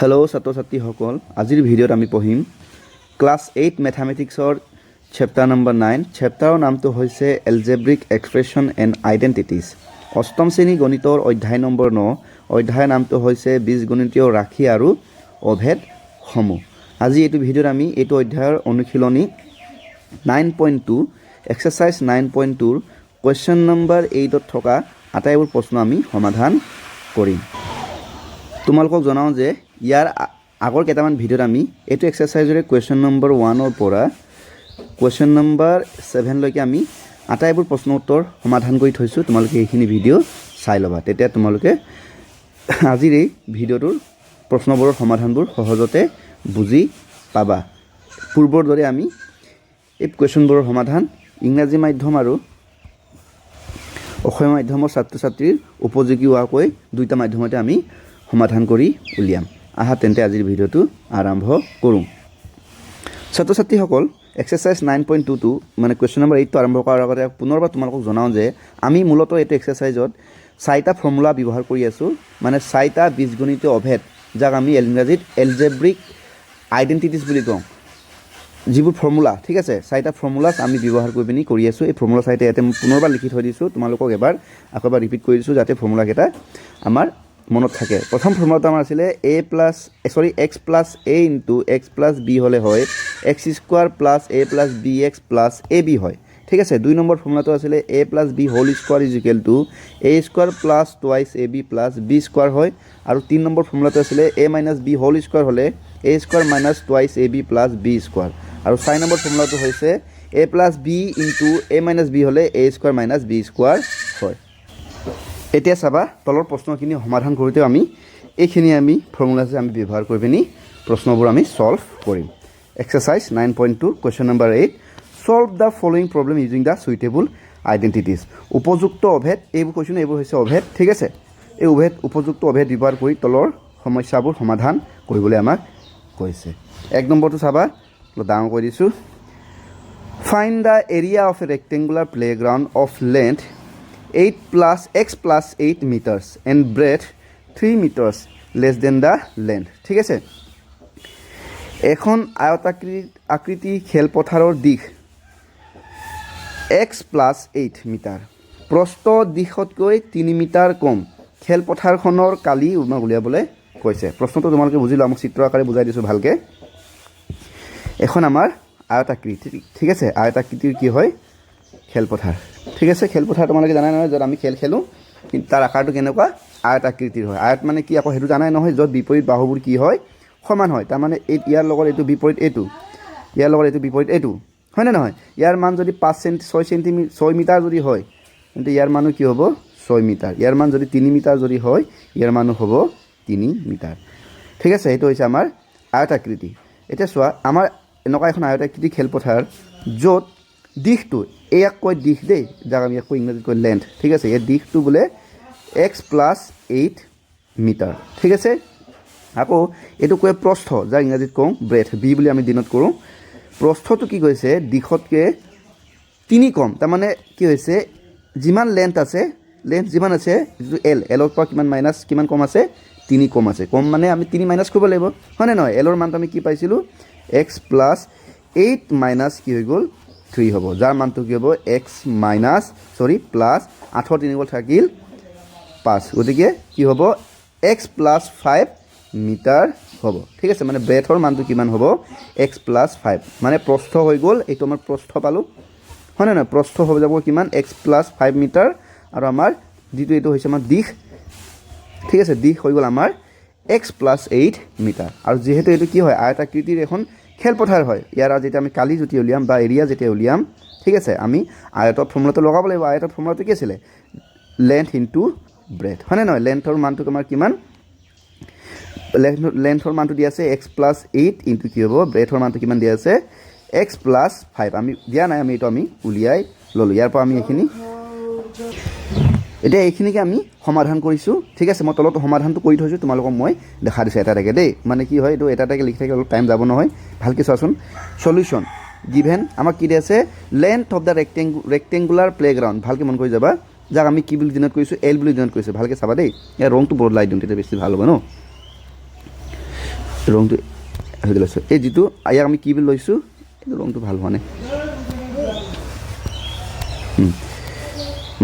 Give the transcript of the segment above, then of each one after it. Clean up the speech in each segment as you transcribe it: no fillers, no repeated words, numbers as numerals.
Hello' ছাত্ৰ ছাত্ৰীসকল, আজিৰ ভিডিঅ'ত আমি পঢ়িম ক্লাছ 8 মেথামেটিক্সৰ চেপ্টাৰ নম্বৰ 9। চেপ্টাৰৰ নামটো হৈছে এলজেব্ৰিক এক্সপ্ৰেছন এণ্ড আইডেণ্টিটিজ। অষ্টম শ্ৰেণী গণিতৰ অধ্যায় নম্বৰ 9। অধ্যায়ৰ নামটো হৈছে বীজগণিতীয় ৰাশি আৰু অভেদসমূহ। আজি এইটো ভিডিঅ'ত আমি এইটো অধ্যায়ৰ অনুশীলনী 9.2 এক্সাৰচাইজ 9.2ৰ কুৱেশ্যন নম্বৰ 8ত থকা আটাইবোৰ প্ৰশ্ন আমি সমাধান কৰিম। তোমালোকক জনাওঁ যে ইয়াৰ আগৰ কেইটামান ভিডিঅ'ত আমি এইটো এক্সাৰচাইজৰে কুৱেশ্যন নম্বৰ 1ৰ পৰা কুৱেশ্যন নম্বৰ 7লৈকে আমি আটাইবোৰ প্ৰশ্ন উত্তৰ সমাধান কৰি থৈছোঁ। তোমালোকে এইখিনি ভিডিঅ' চাই ল'বা, তেতিয়া তোমালোকে আজিৰ এই ভিডিঅ'টোৰ প্ৰশ্নবোৰৰ সমাধানবোৰ সহজতে বুজি পাবা। পূৰ্বৰ দৰে আমি এই কুৱেশ্যনবোৰৰ সমাধান ইংৰাজী মাধ্যম আৰু অসমীয়া মাধ্যমৰ ছাত্ৰ ছাত্ৰীৰ উপযোগী হোৱাকৈ দুইটা মাধ্যমতে আমি সমাধান কৰি উলিয়াম। আহা তেন্তে আজিৰ ভিডিঅ'টো আৰম্ভ কৰোঁ। ছাত্ৰ ছাত্ৰীসকল, এক্সাৰচাইজ 9.2টো মানে কুৱেশ্যন নম্বৰ 8টো আৰম্ভ কৰাৰ আগতে পুনৰবাৰ তোমালোকক জনাওঁ যে আমি মূলতঃ এইটো এক্সাৰচাইজত 4টা ফৰ্মুলা ব্যৱহাৰ কৰি আছোঁ, মানে 4টা বীজগণিতীয় অভেদ, যাক আমি ইংৰাজীত এলজেব্ৰিক আইডেণ্টিটিজ বুলি কওঁ। যিবোৰ ফৰ্মুলা, ঠিক আছে, 4টা ফৰ্মুলাছ আমি ব্যৱহাৰ কৰি পিনি কৰি আছোঁ। এই ফৰ্মুলা 4টা ইয়াতে পুনৰবাৰ লিখি থৈ দিছোঁ, তোমালোকক আকৌ এবাৰ ৰিপিট কৰি দিছোঁ যাতে ফৰ্মুলাকেইটা আমাৰ মনত থাকে। প্ৰথম ফৰ্মুলাটো আমাৰ আছিলে x plus a into x plus b হ'লে হয় x square plus a plus b x plus a b হয়, ঠিক আছে। 2 নম্বৰ ফৰ্মুলাটো আছিলে a plus b whole square is equal to a square plus twice a b plus b square হয়। আৰু 3 number ফৰ্মুলাটো আছিলে a minus b whole square হ'লে a square minus twice a b plus b square. আৰু 4 number ফৰ্মুলাটো হৈছে এ plus B into a minus B হ'লে a square minus B square হয়। এতিয়া চাবা, তলৰ প্ৰশ্নখিনি সমাধান কৰোঁতেও আমি এইখিনি ফৰ্মুলাছে আমি ব্যৱহাৰ কৰি পিনি প্ৰশ্নবোৰ আমি ছল্ভ কৰিম। Exercise 9.2 question number 8, solve the following problem using the suitable identities. উপযুক্ত অভেদ, এইবোৰ কৈছোঁ, এইবোৰ হৈছে অভেদ, ঠিক আছে। এই উপযুক্ত অভেদ ব্যৱহাৰ কৰি তলৰ সমস্যাবোৰ সমাধান কৰিবলৈ আমাক কৈছে। 1 নম্বৰটো চাবা, অলপ ডাঙৰ কৰি দিছোঁ। Find the area of A rectangular playground of length 8 plus 8 meters and breadth 3 meters less than the length, ঠিক আছে। এখন আকৃতি খেলপথাৰৰ দিশ x plus 8 মিটাৰ, প্ৰস্থ দিশতকৈ 3 মিটাৰ কম। খেলপথাৰখনৰ কালি উলিয়াবলৈ কৈছে। প্ৰশ্নটো তোমালোকে বুজি লোৱা, মই চিত্ৰ আকাৰে বুজাই দিছোঁ ভালকৈ। এখন আমাৰ আয়তাকৃতি, ঠিক আছে, আয়তাকৃতিৰ কি হয়? খেলপথাৰ, ঠিক আছে। খেলপথাৰ তোমালোকে জানাই নহয়, য'ত আমি খেল খেলোঁ, কিন্তু তাৰ আকাৰটো কেনেকুৱা? আয়তাকৃতিৰ হয়। আয়ত মানে কি আকৌ সেইটো জানাই নহয়, য'ত বিপৰীত বাহুবোৰ কি হয়? সমান হয়। তাৰমানে ইয়াৰ লগত এইটো বিপৰীত এইটো, ইয়াৰ লগত এইটো বিপৰীত এইটো, হয়নে নহয়? ইয়াৰ মান যদি 6 মিটাৰ যদি হয়, তেন্তে ইয়াৰ মানো কি হ'ব? 6 মিটাৰ। ইয়াৰ মান যদি 3 মিটাৰ যদি হয়, ইয়াৰ মানো হ'ব 3 মিটাৰ, ঠিক আছে। সেইটো হৈছে আমাৰ আয়তাকৃতি। এতিয়া চোৱা, আমাৰ এনেকুৱা এখন আয়তাকৃতি খেলপথাৰ য'ত দিশটো, ইয়াক কয় দিশ দেই, যাক আমি আকৌ ইংৰাজীত কয় লেন্থ, ঠিক আছে। এই দিশটো বোলে x plus 8 মিটাৰ, ঠিক আছে। আকৌ এইটো কয় প্ৰস্থ, যাক ইংৰাজীত কওঁ ব্ৰেথ, বি বুলি আমি দিনত কৰোঁ। প্ৰস্থটো কি কৈছে? দিশতকৈ 3 কম। তাৰমানে কি হৈছে, যিমান লেন্থ যিমান আছে, যিটো এলৰ পৰা কিমান কম আছে? 3 কম আছে। কম মানে আমি 3 মাইনাছ কৰিব লাগিব, হয়নে নহয়? এলৰ মানটো আমি কি পাইছিলোঁ? x plus 8 মাইনাছ কি হৈ গ'ল? 3 হ'ব, যাৰ মানটো কি হ'ব? প্লাছ 8ৰ 3 থাকিল 5, গতিকে কি হ'ব? x plus 5 মিটাৰ হ'ব, ঠিক আছে। মানে ব্ৰেথৰ মানটো কিমান হ'ব? x plus 5, মানে প্ৰস্থ হৈ গ'ল, এইটো আমাৰ প্ৰস্থ পালোঁ, হয়নে নহয়? প্ৰস্থ হৈ যাব কিমান? x plus 5 metre. আৰু আমাৰ যিটো এইটো হৈছে আমাৰ দিশ, ঠিক আছে, দিশ হৈ গ'ল আমাৰ x plus 8 মিটাৰ। আৰু যিহেতু এইটো কি হয়? আয়তাকৃতিৰ এখন খেলপথাৰ হয়, ইয়াৰ যেতিয়া আমি কালি যেতিয়া উলিয়াম বা এৰিয়া যেতিয়া উলিয়াম, ঠিক আছে, আমি আয়তৰ ফৰ্মুলাটো লগাব লাগিব। আয়তৰ ফৰ্মুলাটো কি আছিলে? লেন্থ ইনটু ব্ৰেথ, হয়নে নহয়? লেন্থৰ মানটো তোমাৰ কিমান? লেন্থৰ মানটো দিয়া আছে x plus 8 ইনটু কি হ'ব? ব্ৰেথৰ মানটো কিমান দিয়া আছে? x plus 5। আমি দিয়া নাই, এইটো আমি উলিয়াই ল'লোঁ। ইয়াৰ পৰা আমি এতিয়া এইখিনিকে আমি সমাধান কৰিছোঁ, ঠিক আছে। মই তলত সমাধানটো কৰি থৈছোঁ, তোমালোকক মই দেখা দিছোঁ এটা এটাকৈ দেই। মানে কি হয়, এইটো এটা এটাকৈ লিখি থাকিলে অলপ টাইম যাব নহয়, ভালকৈ চোৱাচোন। সলিউশ্যন গিভেন আমাক কি দিয়া আছে? Length of the rectangular playground, ভালকৈ মন কৰি যাবা, যাক আমি কি বুলি ডিনোট কৰিছোঁ? এল বুলি ডিনোট কৰিছোঁ। ভালকৈ চাবা দেই, ইয়াৰ ৰংটো বদলাই দিওঁ, তেতিয়া বেছি ভাল হ'ব ন। ৰংটো সেইটো লৈছোঁ এই যিটো ইয়াক আমি কি বুলি লৈছোঁ এইটো ৰংটো ভাল হোৱা নাই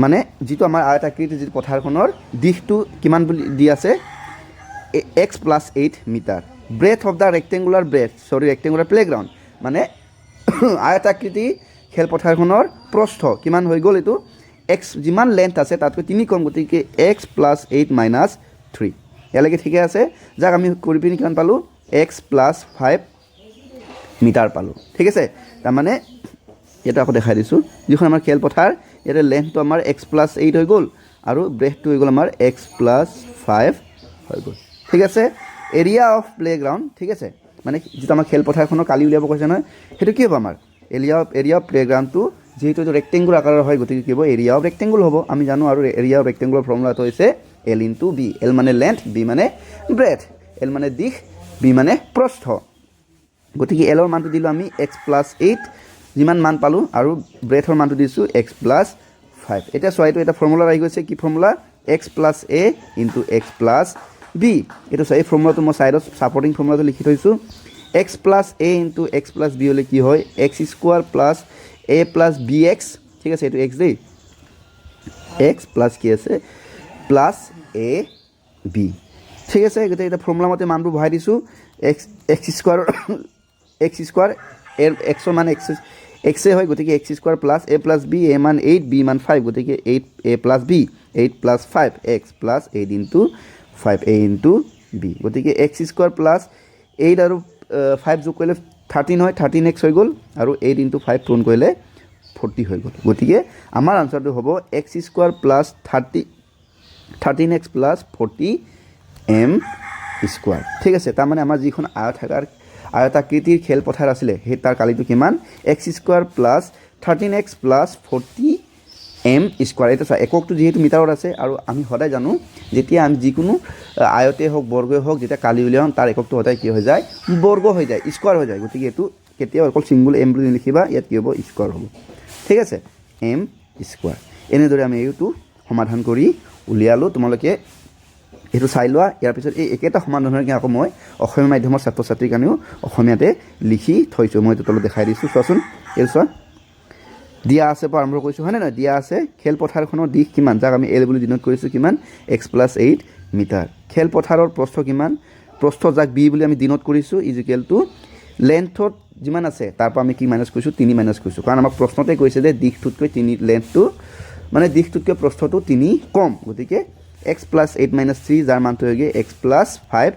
মানে যিটো আমাৰ আয়তাকৃতিৰ যিটো পথাৰখনৰ দিশটো কিমান বুলি দি আছে x+8 metre breadth of the rectangular playground মানে আয়তাকৃতি খেলপথাৰখনৰ প্ৰস্থ কিমান হৈ গ'ল এইটো x যিমান লেন্থ আছে তাতকৈ 3 কম গতিকে x+8 - 3 ইয়ালৈকে ঠিকে আছে যাক আমি কৰি পিনি কিমান পালোঁ x+5 মিটাৰ পালোঁ ঠিক আছে তাৰমানে এটা আকৌ দেখাই দিছোঁ যিখন আমাৰ খেলপথাৰ ইয়াতে লেন্থটো আমাৰ x+8 হৈ গ'ল আৰু ব্ৰেথটো হৈ গ'ল আমাৰ x+5 হৈ গ'ল ঠিক আছে এৰিয়া অফ প্লেগ্ৰাউণ্ড ঠিক আছে মানে যিটো আমাৰ খেলপথাৰখনৰ কালি উলিয়াব কৈছে নহয় সেইটো কি হ'ব আমাৰ এৰিয়া অফ প্লেগ্ৰাউণ্ডটো যিহেতু এইটো ৰেক্টেংগুল আকাৰৰ হয় গতিকে কি হ'ব এৰিয়া অফ ৰেক্টেংগুল হ'ব আমি জানো আৰু এৰিয়া অফ ৰেক্টেংগুলৰ ফৰ্মুলাটো হৈছে L × B L মানে লেন্থ B মানে ব্ৰেথ L মানে দিশ B মানে প্ৰস্থ গতিকে L ৰ মানটো দিলোঁ আমি x+8 যিমান মান পালোঁ আৰু ব্ৰেথৰ মানটো দিছোঁ x+5 এতিয়া চোৱা এইটো এটা ফৰ্মুলা আহি গৈছে কি ফৰ্মুলা x+a × x+b এইটো চোৱা এই ফৰ্মুলাটো মই ছাইডত ছাপৰ্টিং ফৰ্মুলাটো লিখি থৈছোঁ x+a × x+b হ'লে কি হয় x² + a + bx ঠিক আছে এইটো x দেই x প্লাছ কি আছে প্লাছ a b ঠিক আছে গতিকে এটা ফৰ্মুলা মতে মানবোৰ বহাই দিছোঁ x² এৰ xৰ মান x হয় গতিকে x² + a + b a মান 8 b মান 5 গতিকে 8a + b 8 + 5 x + 8 × 5 a × b গতিকে x² + 8 আৰু 5 যোগ কৰিলে 13 হয় 13x হৈ গ'ল আৰু 8 × 5 পূৰণ কৰিলে 40 হৈ গ'ল গতিকে আমাৰ আনচাৰটো হ'ব x² + 13x + 40 m² ঠিক আছে তাৰমানে আমাৰ যিখন আয়তাকৃতিৰ খেলপথাৰ আছিলে সেই তাৰ কালিটো কিমান x² + 13x + 40 m² এটা চোৱা এককটো যিহেতু মিটাৰত আছে আৰু আমি সদায় জানো যেতিয়া আমি যিকোনো আয়তে হওক বৰ্গই হওক যেতিয়া কালি উলিয়াওঁ তাৰ এককটো সদায় কি হৈ যায় বৰ্গ হৈ যায় স্কোৱাৰ হৈ যায় গতিকে এইটো কেতিয়াও অকল ছিংগুল m বুলি লিখিবা ইয়াত কি হ'ব স্কোৱাৰ হ'ব ঠিক আছে m² এনেদৰে আমি এইটো সমাধান কৰি উলিয়ালোঁ তোমালোকে এইটো চাই লোৱা ইয়াৰ পিছত এই একেটা সমাধানকে আকৌ মই অসমীয়া মাধ্যমৰ ছাত্ৰ ছাত্ৰীৰ কাৰণেও অসমীয়াতে লিখি থৈছোঁ মই এইটো তলত দেখাই দিছোঁ চোৱাচোন এইটো চোৱা দিয়া আছে পৰা আৰম্ভ কৰিছোঁ হয়নে নহয় দিয়া আছে খেলপথাৰখনৰ দিশ কিমান যাক আমি L বুলি ডিনোট কৰিছোঁ কিমান x+8 মিটাৰ খেলপথাৰৰ প্ৰস্থ কিমান প্ৰস্থ যাক b বুলি আমি ডিনোট কৰিছোঁ = লেন্থত যিমান আছে তাৰ পৰা আমি কি মাইনাছ কৰিছোঁ 3 মাইনাছ কৰিছোঁ কাৰণ আমাক প্ৰশ্নতে কৈছে যে দিশটোতকৈ 3 লেন্থটো মানে দিশটোতকৈ প্ৰস্থটো 3 কম গতিকে x+8 - 3 যাৰ মানটো হৈ গ'ল x+5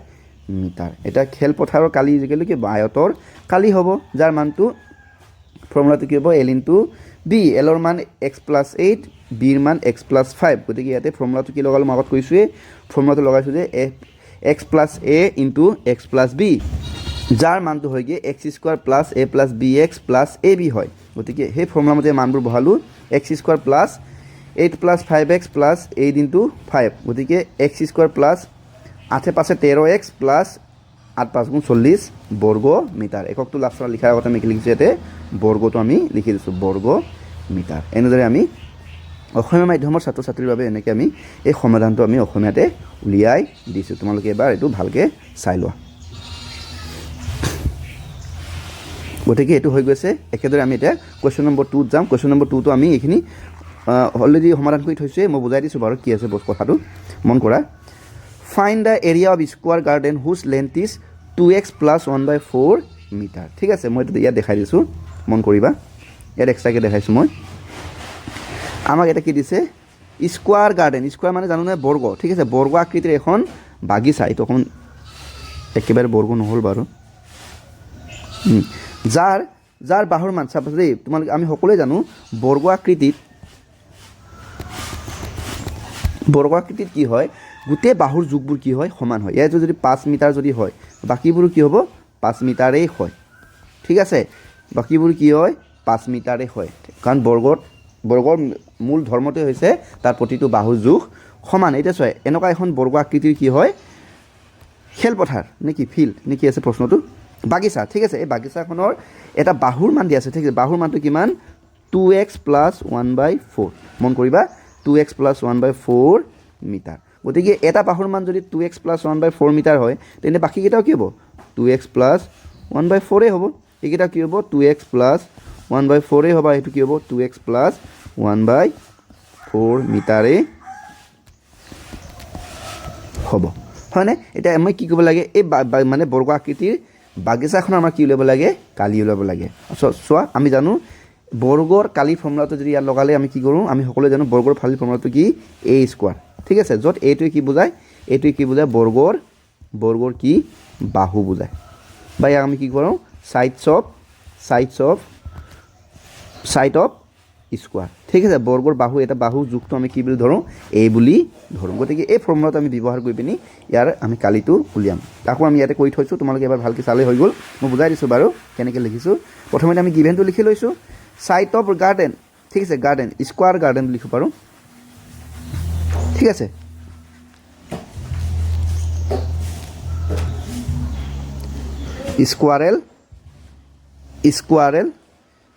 মিটাৰ এটা খেলপথাৰৰ কালি কি আয়তৰ কালি হ'ব যাৰ মানটো ফৰ্মুলাটো কি হ'ব L × B L ৰ মান x+8 B ৰ মান x+5 গতিকে ইয়াতে ফৰ্মুলাটো কি লগালোঁ মই আগত কৈছোঁৱেই ফৰ্মুলাটো লগাইছোঁ যে x+a × x+b যাৰ মানটো হৈ গ'ল x² + a + bx + ab হয় গতিকে সেই ফৰ্মুলা মতে মানবোৰ বহালোঁ x² + 8 + 5x + 8 × 5 গতিকে x² + 8 × 5 = 13x + 8 × 5 = 40 বৰ্গ মিটাৰ এককটো লাষ্টত লিখাৰ আগতে আমি কি লিখিছোঁ ইয়াতে বৰ্গটো আমি লিখি দিছোঁ বৰ্গ মিটাৰ এনেদৰে আমি অসমীয়া মাধ্যমৰ ছাত্ৰ ছাত্ৰীৰ বাবে এনেকৈ আমি এই সমাধানটো আমি অসমীয়াতে উলিয়াই দিছোঁ তোমালোকে এবাৰ এইটো ভালকৈ চাই লোৱা গতিকে এইটো হৈ গৈছে একেদৰে আমি এতিয়া কুৱেশ্যন নম্বৰ 2 যাম কুৱেশ্যন নম্বৰ 2টো আমি এইখিনি অলৰেডি সমাধান কৰি থৈছোঁৱেই মই বুজাই দিছোঁ বাৰু কি আছে কথাটো মন কৰা find the area of square garden হুজ লেন্থ ইজ 2x + 1/4 মিটাৰ ঠিক আছে মই এইটো ইয়াত দেখাই দিছোঁ মন কৰিবা ইয়াত এক্সট্ৰাকৈ দেখাইছোঁ মই আমাক এটা কি দিছে স্কোৱাৰ গাৰ্ডেন স্কোৱাৰ মানে জানো নহয় বৰ্গ ঠিক আছে বৰ্গ আকৃতিৰ এখন বাগিচা এইটো অকণ একেবাৰে বৰ্গ নহ'ল বাৰু যাৰ বাহুৰ মান চাপ'জ দেই তোমালোকে আমি সকলোৱে জানো বৰ্গ আকৃতিত কি হয় গোটেই বাহুৰ যুগবোৰ কি হয় সমান হয় ইয়াত যদি 5 মিটাৰ যদি হয় বাকীবোৰ কি হ'ব 5 মিটাৰেই হয় ঠিক আছে বাকীবোৰ কি হয় 5 মিটাৰেই হয় কাৰণ বৰ্গৰ মূল ধৰ্মটোৱে হৈছে তাৰ প্ৰতিটো বাহুৰ যুগ সমান এতিয়া চোৱা এনেকুৱা এখন বৰ্গ আকৃতিৰ কি হয় খেলপথাৰ নে কি ফিল্ড নে কি আছে প্ৰশ্নটো বাগিচা ঠিক আছে এই বাগিচাখনৰ এটা বাহুৰ মান দিয়া আছে ঠিক আছে বাহুৰ মানটো কিমান 2x + 1/4 মন কৰিবা 2x + 1/4 মিটাৰ গতিকে এটা বাহুৰ মান যদি 2x + 1/4 মিটাৰ হয় তেন্তে বাকীকেইটাও কি হ'ব 2x প্লাছ 1/4 হ'ব এইকেইটা কি হ'ব 2x প্লাছ 1/4 হ'ব এইটো কি হ'ব 2x প্লাছ 1/4 মিটাৰে হ'ব হয়নে এতিয়া আমি কি কৰিব লাগে এই মানে বৰ্গ আকৃতিৰ বাগিচাখন আমাৰ কি উলিয়াব লাগে কালি উলিয়াব লাগে চোৱা আমি জানো বৰ্গৰ কালি ফৰ্মুলাটো যদি ইয়াত লগালে আমি কি কৰোঁ আমি সকলোৱে জানো বৰ্গৰ কালি ফৰ্মুলাটো কি a স্কোৱাৰ ঠিক আছে য'ত এইটোৱে কি বুজায় বৰ্গৰ কি বাহু বুজায় বা ইয়াক আমি কি কৰোঁ সাইডছ অফ স্কোৱাৰ ঠিক আছে বৰ্গৰ বাহু এটা বাহু যুগটো আমি কি বুলি ধৰোঁ a বুলি ধৰোঁ গতিকে এই ফৰ্মুলাটো আমি ব্যৱহাৰ কৰি পিনি ইয়াৰ আমি কালিটো উলিয়াম আকৌ আমি ইয়াতে কৰি থৈছোঁ তোমালোকে এবাৰ ভালকৈ চালে হৈ গ'ল মই বুজাই দিছোঁ বাৰু কেনেকৈ লিখিছোঁ প্ৰথমতে আমি গিভেনটো লিখি লৈছোঁ সাইড অফ গাৰ্ডেন ঠিক আছে গাৰ্ডেন স্কোৱাৰ গাৰ্ডেন লিখিব পাৰোঁ ঠিক আছে স্কোৱাৰেল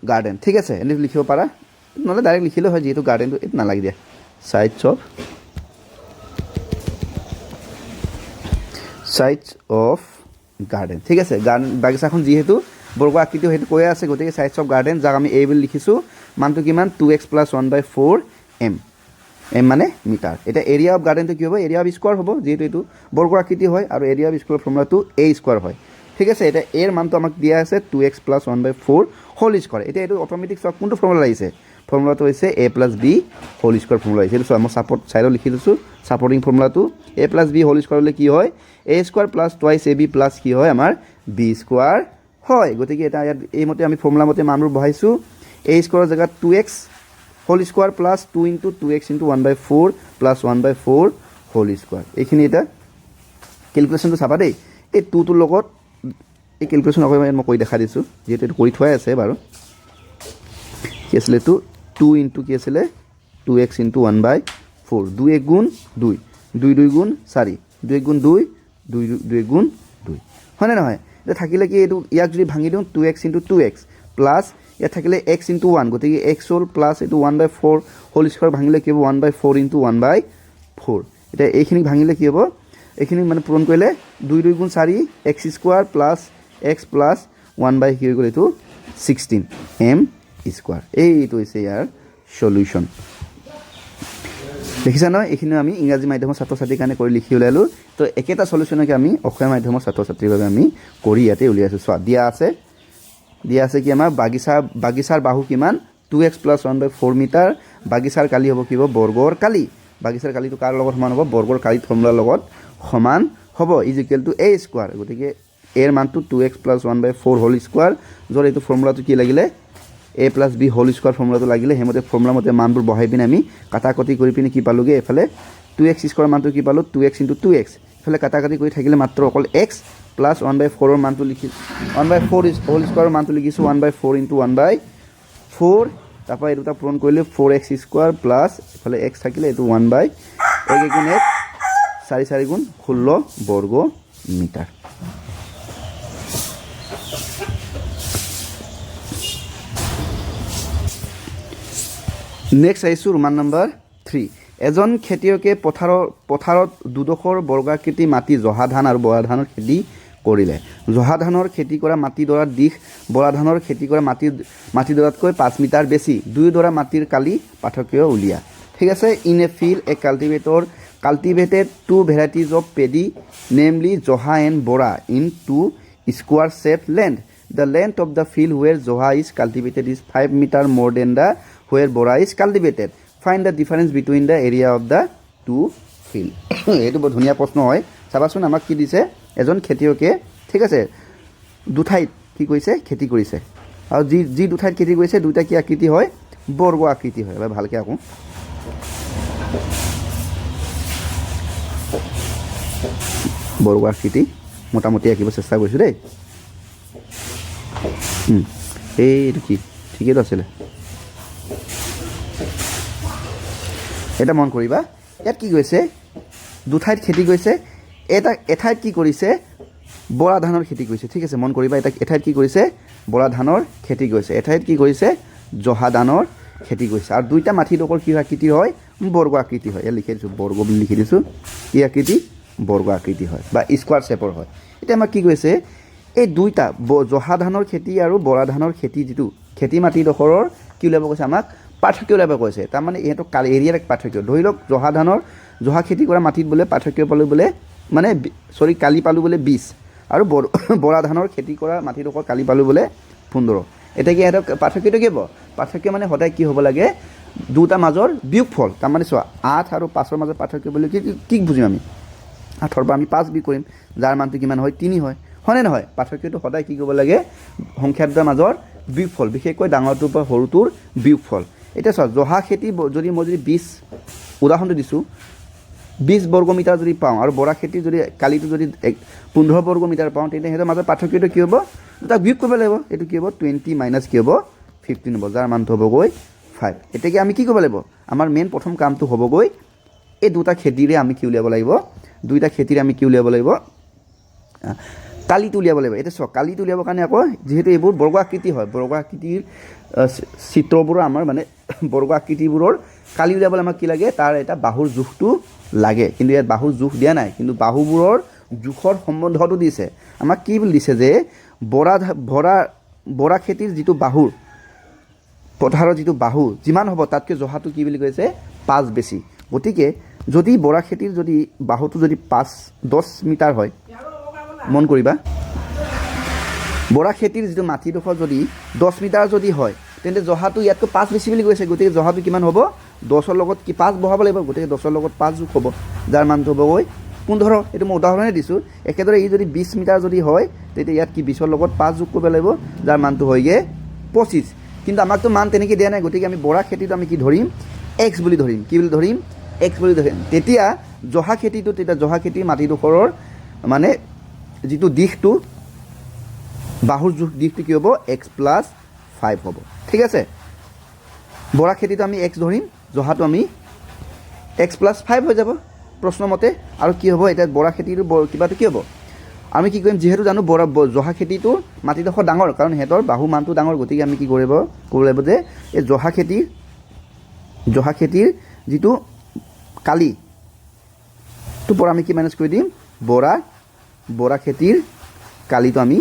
গাৰ্ডেন ঠিক আছে এনেকৈ লিখিব পাৰা নহ'লে ডাইৰেক্ট লিখিলেও হয় যিহেতু গাৰ্ডেনটো এইটো নালাগে দিয়া সাইডছ অফ গাৰ্ডেন ঠিক আছে বাগিচাখন যিহেতু বৰ্গ আকৃতি সেইটো কৈয়ে আছে গতিকে সাইডছ অফ গাৰ্ডেন যাক আমি এই বুলি লিখিছোঁ মানটো কিমান 2x প্লাছ 1/4 m মানে মিটাৰ এতিয়া এৰিয়া অফ গাৰ্ডেনটো কি হ'ব এৰিয়া অফ স্কোৱাৰ হ'ব যিহেতু এইটো বৰ্গ আকৃতি হয় আৰু এৰিয়া অফ স্কোৱাৰ ফৰ্মুলাটো a স্কোৱাৰ হয় ঠিক আছে এতিয়া এৰ মানটো আমাক দিয়া আছে 2x প্লাছ 1/4 হোল স্কোৱাৰ এতিয়া এইটো অট'মেটিক চব কোনটো ফৰ্মুলা আহিছে ফৰ্মুলাটো হৈছে a plus b whole square formula আহিছে এইটো চোৱা মই চাইডত লিখি দিছোঁ ছাপৰ্টিং ফৰ্মুলাটো a plus b whole square হ'লে কি হয় a square plus twice ab plus কি হয় আমাৰ b স্কোৱাৰ হয় গতিকে এটা ইয়াত এইমতে আমি ফৰ্মুলা মতে মানবোৰ বহাইছোঁ a স্কোৱাৰৰ জেগাত 2x whole square plus 2 × 2x × 1/4 plus 1/4 whole square এইখিনি এটা কেলকুলেশ্যনটো চাবা দেই এই 2টোৰ লগত এই কেলকুলেশ্যন অকণমান মই কৰি দেখা দিছোঁ যিহেতু এইটো কৰি থোৱাই আছে বাৰু কি আছিলে এইটো 2 × কি আছিলে 2x × 1/4 2 1 গুণ 2 2 2 গুণ 4 2 1 গুণ 2 2 2 1 গুণ 2 হয়নে নহয় এতিয়া থাকিলে কি এইটো ইয়াক যদি ভাঙি দিওঁ 2x × 2x প্লাছ ইয়াত থাকিলে x × 1 গতিকে x হ'ল প্লাছ এইটো 1/4 হোল স্কোৱাৰ ভাঙিলে কি হ'ব 1/4 × 1/4 এতিয়া এইখিনি ভাঙিলে কি হ'ব এইখিনি মানে পূৰণ কৰিলে 2 2 গুণ 4 x square plus x plus 1/কি হৈ গ'ল এইটো 16 m স্কোৱাৰ এইটো হৈছে ইয়াৰ সলিউশ্যন দেখিছা নহয় এইখিনি আমি ইংৰাজী মাধ্যমৰ ছাত্ৰ ছাত্ৰীৰ কাৰণে কৰি লিখি উলিয়ালোঁ তো একেটা সলিউশ্যনকে আমি অসমীয়া মাধ্যমৰ ছাত্ৰ ছাত্ৰীৰ বাবে আমি কৰি ইয়াতে উলিয়াইছোঁ চোৱা দিয়া আছে কি আমাৰ বাগিচাৰ বাহু কিমান 2x প্লাছ 1/4 মিটাৰ বাগিচাৰ কালি হ'ব কি হ'ব বৰ্গৰ কালি বাগিচাৰ কালিটো কাৰ লগত সমান হ'ব বৰ্গৰ কালি ফৰ্মুলাৰ লগত সমান হ'ব ইজিকেল টু a স্কোৱাৰ গতিকে এৰ মানটো 2x প্লাছ 1/4 হোল স্কোৱাৰ য'ত এইটো ফৰ্মুলাটো কি লাগিলে a plus b whole square ফৰ্মুলাটো লাগিলে সেইমতে ফৰ্মুলা মতে মানবোৰ বহাই পিনে আমি কাটাকটি কৰি পিনে কি পালোঁগৈ এইফালে 2x স্কোৱাৰ মানটো কি পালোঁ 2x × 2x এইফালে কাটাকাটি কৰি থাকিলে মাত্ৰ অকল x প্লাছ 1/4ৰ মানটো লিখিছোঁ 1/4 হোল স্কোৱাৰৰ মানটো লিখিছোঁ 1/4 × 1/4 তাৰপৰা এই দুটা পূৰণ কৰিলে 4x স্কোৱাৰ প্লাছ এইফালে x থাকিলে এইটো 1/1 গুণ 1 4 4 গুণ 16 বৰ্গ মিটাৰ নেক্সট আহিছোঁ ৰোমান নম্বৰ 3 এজন খেতিয়কে পথাৰত দুডোখৰ বৰ্গাকৃতি মাটি জহা ধান আৰু বৰা ধানৰ খেতি কৰিলে জহা ধানৰ খেতি কৰা মাটিডৰাৰ দিশ বৰা ধানৰ খেতি কৰা মাটিডৰাতকৈ 5 মিটাৰ বেছি দুয়োডৰা মাটিৰ কালি পাৰ্থক্য উলিয়া ঠিক আছে in a field a cultivated two varieties of paddy namely Joha and Bora in two square shape land the length of the field where Joha is cultivated is 5 meter more than the where Bora is cultivated find the difference between the area of the two field এইটো বৰ ধুনীয়া প্ৰশ্ন হয় চাবাচোন আমাক কি দিছে এজন খেতিয়কে ঠিক আছে দুঠাইত কি কৰিছে খেতি কৰিছে আৰু যি দুঠাইত খেতি কৰিছে দুটা কি আকৃতি হয় বৰ্গ আকৃতি হয় এবাৰ ভালকৈ আকৌ বৰ্গ আকৃতি মোটামুটি আঁকিব চেষ্টা কৰিছোঁ দেই এইটো কি ঠিকেইতো আছিলে এটা মন কৰিবা ইয়াত কি কৈছে দুঠাইত খেতি কৰিছে এঠাইত কি কৰিছে বৰা ধানৰ খেতি কৰিছে ঠিক আছে মন কৰিবা এঠাইত কি কৰিছে বৰা ধানৰ খেতি কৰিছে এঠাইত কি কৰিছে জহা ধানৰ খেতি কৰিছে আৰু দুইটা মাটিডোখৰ কি আকৃতি হয় বৰ্গ আকৃতি হয় ইয়াত লিখি দিছোঁ বৰ্গ বুলি লিখি দিছোঁ কি আকৃতি বৰ্গ আকৃতি হয় বা স্কোৱাৰ শেপৰ হয় এতিয়া আমাক কি কৈছে এই দুইটা জহা ধানৰ খেতি আৰু বৰা ধানৰ খেতি যিটো খেতি মাটিডোখৰৰ কি উলিয়াব কৈছে আমাক পাৰ্থক্য উলিয়াব কৈছে তাৰমানে ইহঁতক এৰিয়াৰ পাৰ্থক্য ধৰি লওক জহা খেতি কৰা মাটিত বোলে পাৰ্থক্য পালোঁ বোলে মানে কালি পালোঁ বোলে 20 আৰু বৰা ধানৰ খেতি কৰা মাটিডোখৰ কালি পালোঁ বোলে 15 এতিয়া কি ইহঁতক পাৰ্থক্যটো কি হ'ব পাৰ্থক্য মানে সদায় কি হ'ব লাগে দুটা মাজৰ বিয়োগফল তাৰমানে চোৱা 8 আৰু 5ৰ মাজৰ পাৰ্থক্য বুলি কি বুজিম আমি 8ৰ পৰা আমি 5 বিয়োগ কৰিম যাৰ মানটো কিমান হয় 3 হয় হয়নে নহয় পাৰ্থক্যটো সদায় কি কৰিব লাগে সংখ্যা দুটাৰ মাজৰ বিয়োগফল বিশেষকৈ ডাঙৰটোৰ পৰা সৰুটোৰ বিয়োগফল এতিয়া চোৱা জহা খেতি যদি মই 20 উদাহৰণটো দিছোঁ 20 বৰ্গমিটাৰ যদি পাওঁ আৰু বৰা খেতি যদি কালিটো যদি 15 বৰ্গমিটাৰ পাওঁ তেতিয়া সিহঁতৰ মাজৰ পাৰ্থক্যটো কি হ'ব দুটা বিয়োগ কৰিব লাগিব এইটো কি হ'ব 20 মাইনাছ কি হ'ব 15 হ'ব যাৰ মানটো হ'বগৈ 5 এতিয়া কি আমি কি কৰিব লাগিব আমাৰ মেইন প্ৰথম কামটো হ'বগৈ এই দুটা খেতিৰে আমি কি উলিয়াব লাগিব দুইটা খেতিৰে আমি কি উলিয়াব লাগিব কালিটো উলিয়াব লাগিব এতিয়া চোৱা কালিটো উলিয়াবৰ কাৰণে আকৌ যিহেতু এইবোৰ বৰ্গ আকৃতি হয় বৰ্গ আকৃতিৰ চিত্ৰবোৰ আমাৰ মানে বৰ্গ আকৃতিবোৰৰ কালি উলিয়াবলৈ আমাক কি লাগে তাৰ এটা বাহুৰ জোখটো লাগে কিন্তু ইয়াত বাহুৰ জোখ দিয়া নাই কিন্তু বাহুবোৰৰ জোখৰ সম্বন্ধটো দিছে আমাক কি বুলি দিছে যে বৰা খেতিৰ যিটো বাহুৰ পথাৰৰ যিটো বাহু যিমান হ'ব তাতকৈ জহাটো কি বুলি কৈছে 5 বেছি গতিকে যদি বৰা খেতিৰ যদি বাহুটো যদি 10 মিটাৰ হয় মন কৰিবা বৰা খেতিৰ যিটো মাটিডোখৰ যদি 10 মিটাৰ যদি হয় তেন্তে জহাটো ইয়াতকৈ 5 বেছি বুলি কৈছে গতিকে জহাটো কিমান হ'ব 10ৰ লগত কি 5 বহাব লাগিব গতিকে 10ৰ লগত 5 যোগ হ'ব যাৰ মানটো হ'বগৈ 15 এইটো মই উদাহৰণে দিছোঁ একেদৰে ই যদি 20 মিটাৰ যদি হয় তেতিয়া ইয়াত কি 20ৰ লগত 5 যোগ কৰিব লাগিব যাৰ মানটো হয়গৈ 25 কিন্তু আমাকতো মান তেনেকৈ দিয়া নাই গতিকে আমি বৰা খেতিটো আমি কি ধৰিম x বুলি ধৰিম কি বুলি ধৰিম x বুলি ধৰিম তেতিয়া জহা খেতিৰ মাটিডোখৰৰ মানে যিটো দিশটো বাহুৰ জোখ দিশটো কি হ'ব x + 5 হ'ব ঠিক আছে বৰা খেতিটো আমি x ধৰিম জহাটো আমি x + 5 হৈ যাব প্ৰশ্নমতে আৰু কি হ'ব এতিয়া বৰা খেতিটো কিবাটো কি হ'ব আমি কি কৰিম যিহেতু জানো জহা খেতিটোৰ মাটিডোখৰ ডাঙৰ কাৰণ সিহঁতৰ বাহু মানটো ডাঙৰ গতিকে আমি কি কৰিব লাগিব যে এই জহা খেতিৰ যিটো কালিটোৰ পৰা আমি কি মাইনাছ কৰি দিম বৰা খেতিৰ কালিটো আমি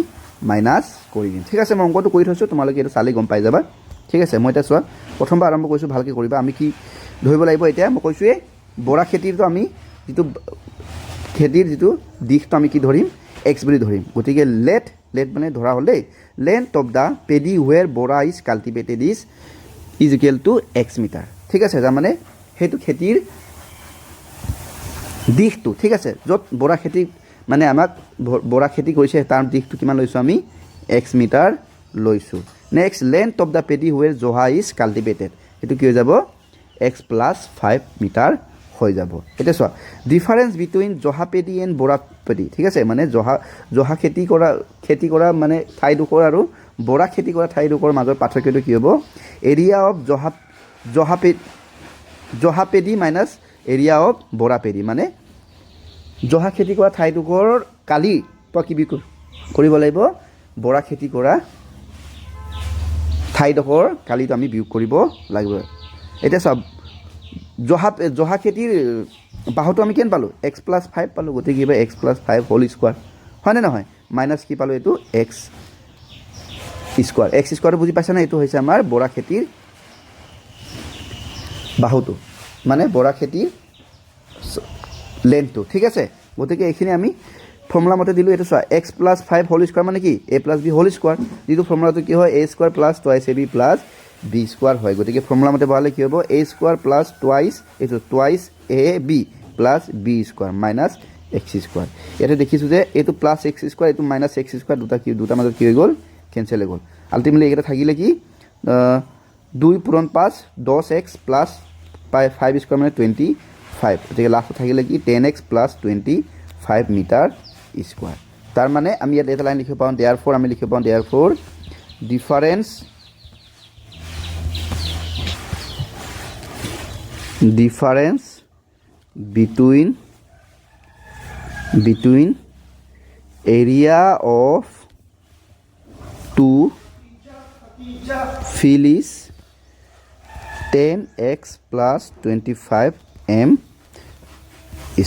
মাইনাছ কৰি দিম ঠিক আছে মই অংকটো কৰি থৈছোঁ তোমালোকে এইটো চালেই গম পাই যাবা ঠিক আছে মই এতিয়া চোৱা প্ৰথমবাৰ আৰম্ভ কৰিছোঁ ভালকৈ কৰিবা আমি কি ধৰিব লাগিব এতিয়া মই কৈছোঁৱেই বৰা খেতিৰটো আমি খেতিৰ যিটো দিশটো আমি কি ধৰিম x বুলি ধৰিম গতিকে লেট মানে ধৰা হ'ল দেই length of the paddy where বৰা is cultivated is equal to x metre ঠিক আছে তাৰমানে সেইটো খেতিৰ দিশটো ঠিক আছে য'ত বৰা খেতি মানে আমাক বৰা খেতি কৰিছে তাৰ দিশটো কিমান লৈছোঁ আমি x মিটাৰ লৈছোঁ next length of the paddy where জহা ইজ কাল্টিভেটেড সেইটো কি হৈ যাব x + 5 মিটাৰ হৈ যাব এতিয়া চোৱা ডিফাৰেঞ্চ বিটুইন জহা পেডি এণ্ড বৰা পেডি ঠিক আছে মানে জহা খেতি কৰা মানে ঠাইডোখৰ আৰু বৰা খেতি কৰা ঠাইডোখৰৰ মাজৰ পাৰ্থক্যটো কি হ'ব এৰিয়া অফ জহা paddy minus area of Bora paddy মানে জহা খেতি কৰা ঠাইডোখৰৰ কালিৰ পৰা কি কৰিব লাগিব বৰা খেতি কৰা ঠাইডোখৰ কালিটো আমি বিয়োগ কৰিব লাগিব এতিয়া চোৱা জহা খেতিৰ বাহুটো আমি কিমান পালোঁ x + 5 পালোঁ গতিকে কিবা x + 5 হোল স্কোৱাৰ হয়নে নহয় মাইনাছ কি পালোঁ এইটো x স্কোৱাৰটো বুজি পাইছানে এইটো হৈছে আমাৰ বৰা খেতিৰ বাহুটো মানে বৰা খেতিৰ লেন্থটো ঠিক আছে গতিকে এইখিনি আমি ফৰ্মুলা মতে দিলোঁ এইটো চোৱা x + 5 হোল স্কোৱাৰ মানে কি a + b হোল স্কোৱাৰ যিটো ফৰ্মুলাটো কি হয় a² + 2ab + b² হয় গতিকে ফৰ্মুলা মতে বহালে কি হ'ব a² + twice এইটো twice ab + b² minus x² ইয়াতে দেখিছোঁ যে এইটো প্লাছ x² এইটো মাইনাছ x² দুটা মাজত কি হৈ গ'ল কেঞ্চেল হৈ গ'ল আল্টিমেটলি এইকেইটা থাকিলে কি 2 × 5 10x + 5² মানে 25 গতিকে লাষ্টত থাকিলে কি 10x + 25 মিটাৰ স্কোৱাৰ তাৰ মানে আমি ইয়াত এটা লাইন লিখিব পাৰোঁ দেয়াৰফৰ difference between area of two field is 10x + 25 m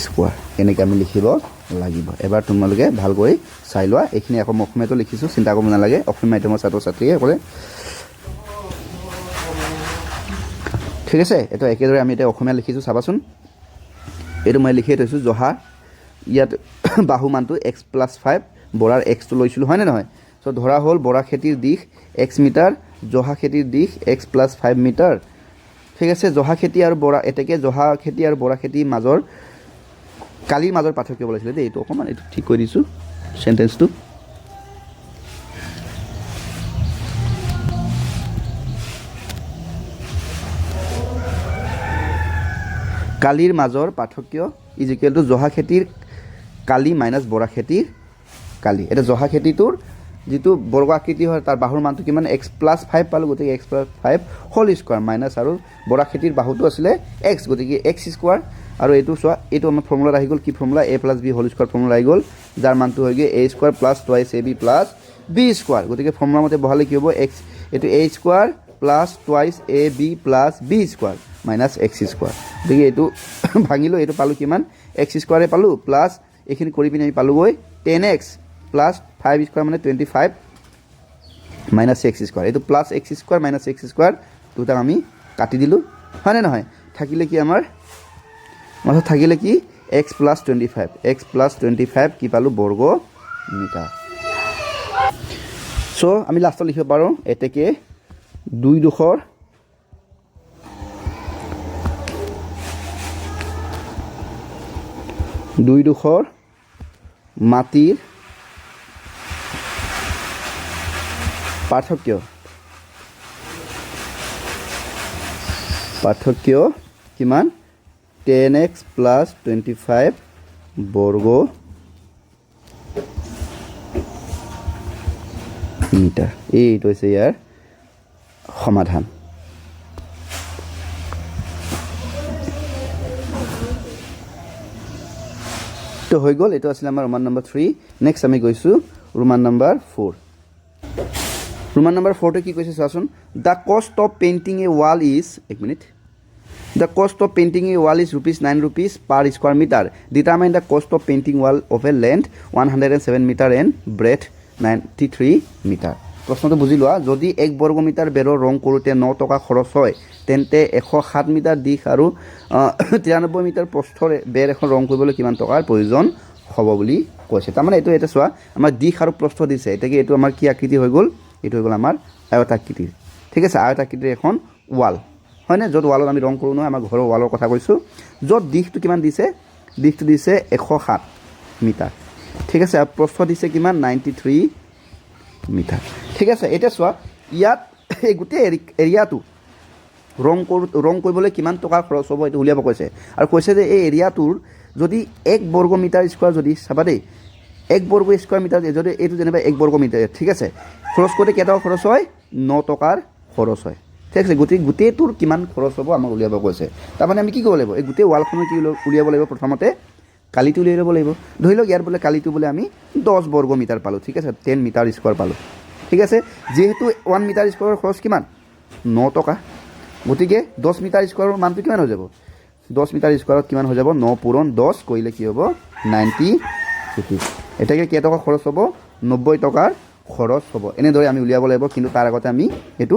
square এনেকৈ আমি লিখিব লাগিব এবাৰ তোমালোকে ভালকৈ চাই লোৱা এইখিনি আকৌ অসমীয়াটো লিখিছোঁ চিন্তা কৰিব নালাগে অসমীয়া মাধ্যমৰ ছাত্ৰ ছাত্ৰীসকলে ঠিক আছে এইটো একেদৰে আমি এতিয়া অসমীয়া লিখিছোঁ চাবাচোন এইটো মই লিখিয়ে থৈছোঁ জহা ইয়াত বাহু মানটো x+5 বৰাৰ xটো লৈছিলোঁ হয়নে নহয় চ' ধৰা হ'ল বৰা খেতিৰ দিশ x মিটাৰ জহা খেতিৰ দিশ x+5 মিটাৰ ঠিক আছে জহা খেতি আৰু বৰা এতেকে জহা খেতি আৰু বৰা খেতিৰ মাজৰ কালিৰ মাজৰ পাৰ্থক্য বলাইছিলে দেই এইটো অকণমান এইটো ঠিক কৰি দিছোঁ চেণ্টেন্সটো কালিৰ মাজৰ পাৰ্থক্য ইজ ইকুৱেল টু জহা খেতিৰ কালি মাইনাছ বৰা খেতিৰ কালি এটা জহা খেতিটোৰ যিটো বৰ্গ আকৃতি হয় তাৰ বাহুৰ মানটো কিমান x+5 পালোঁ গতিকে x+5 হোল স্কোৱাৰ মাইনাছ আৰু বৰা খেতিৰ বাহুটো আছিলে x গতিকে x স্কোৱাৰ আৰু এইটো চোৱা এইটো আমাৰ ফৰ্মুলাত আহি গ'ল কি formula a + b whole square formula আহি গ'ল যাৰ মানটো হৈ গ'ল a square plus twice ab plus b square গতিকে ফৰ্মুলা মতে বহালে কি হ'ব x এইটো a square plus twice ab plus b square minus x square গতিকে এইটো ভাঙিলোঁ এইটো পালোঁ কিমান x স্কোৱাৰে পালোঁ প্লাছ এইখিনি কৰি পিনে আমি পালোঁগৈ 10x প্লাছ 5 স্কোৱাৰ মানে 25 মাইনাছ x স্কোৱাৰ এইটো plus x square minus x square দুটাক আমি কাটি দিলোঁ হয়নে নহয় থাকিলে কি আমাৰ মাথা থাকিলে কি x+25 কি পালোঁ বৰ্গ মিটাৰ চ' আমি লাষ্টত লিখিব পাৰোঁ এতেকে দুই ডোখৰ মাটিৰ পাৰ্থক্য কিমান 10x + 25 বৰ্গ মিটাৰ এইটো হৈছে ইয়াৰ সমাধান তো হৈ গ'ল এইটো আছিল আমাৰ ৰোমান নম্বৰ 3 নেক্সট আমি গৈছোঁ ৰোমান নম্বৰ 4 ৰোমান নম্বৰ 4টো কি কৈছে চোৱাচোন the cost of painting a wall is এক মিনিট the cost of painting a wall is ₹9 per square meter determine the cost of painting wall of a length 107 meter and breadth 93 meter প্ৰশ্নটো বুজি লোৱা যদি 1 বৰ্গ মিটাৰ বেৰৰ ৰং কৰোঁতে 9 টকা খৰচ হয় তেন্তে 107 মিটাৰ দিশ আৰু 93 মিটাৰ প্ৰস্থৰ বেৰ এখন ৰং কৰিবলৈ কিমান টকাৰ প্ৰয়োজন হ'ব বুলি কৈছে তাৰমানে এইটো এটা চোৱা আমাৰ দিশ আৰু প্ৰস্থ দিছে এতিয়া কি এইটো আমাৰ কি আকৃতি হৈ গ'ল এইটো হৈ গ'ল আমাৰ আয়তাকৃতিৰ ঠিক আছে আয়তাকৃতিৰ এখন ৱাল হয়নে য'ত ৱালত আমি ৰং কৰোঁ নহয় আমাৰ ঘৰৰ ৱালৰ কথা কৈছোঁ য'ত দিশটো কিমান দিছে দিশটো দিছে 107 মিটাৰ ঠিক আছে আৰু প্ৰস্থ দিছে কিমান 93 মিটাৰ ঠিক আছে এতিয়া চোৱা ইয়াত এই গোটেই এৰিয়াটো ৰং কৰিবলৈ কিমান টকা খৰচ হ'ব এইটো উলিয়াব কৈছে আৰু কৈছে যে এই এৰিয়াটোৰ যদি 1 বৰ্গ মিটাৰ স্কোৱাৰ যদি চাবা দেই 1 বৰ্গ স্কোৱাৰ মিটাৰ যদি এইটো যেনিবা 1 বৰ্গ মিটাৰ ঠিক আছে খৰচ কৰোঁতে কেইটকা খৰচ হয় 9 টকাৰ খৰচ হয় ঠিক আছে গোটেইটোৰ কিমান খৰচ হ'ব আমাক উলিয়াব কৈছে তাৰমানে আমি কি কৰিব লাগিব এই গোটেই ৱালখনৰ কি উলিয়াব লাগিব প্ৰথমতে কালিটো উলিয়াই ল'ব লাগিব ধৰি লওক ইয়াৰ বোলে কালিটো বোলে আমি 10 বৰ্গ মিটাৰ পালোঁ ঠিক আছে 10 মিটাৰ স্কোৱাৰ পালোঁ ঠিক আছে যিহেতু 1 মিটাৰ স্কোৱাৰৰ খৰচ কিমান 9 টকা গতিকে 10 মিটাৰ স্কোৱাৰৰ মানটো কিমান হৈ যাব 10 মিটাৰ স্কোৱাৰত কিমান হৈ যাব 9 পূৰণ 10 কৰিলে কি হ'ব 90 rupees এটাকে কেইটকা খৰচ হ'ব 90 টকাৰ খৰচ হ'ব এনেদৰে আমি উলিয়াব লাগিব কিন্তু তাৰ আগতে আমি এইটো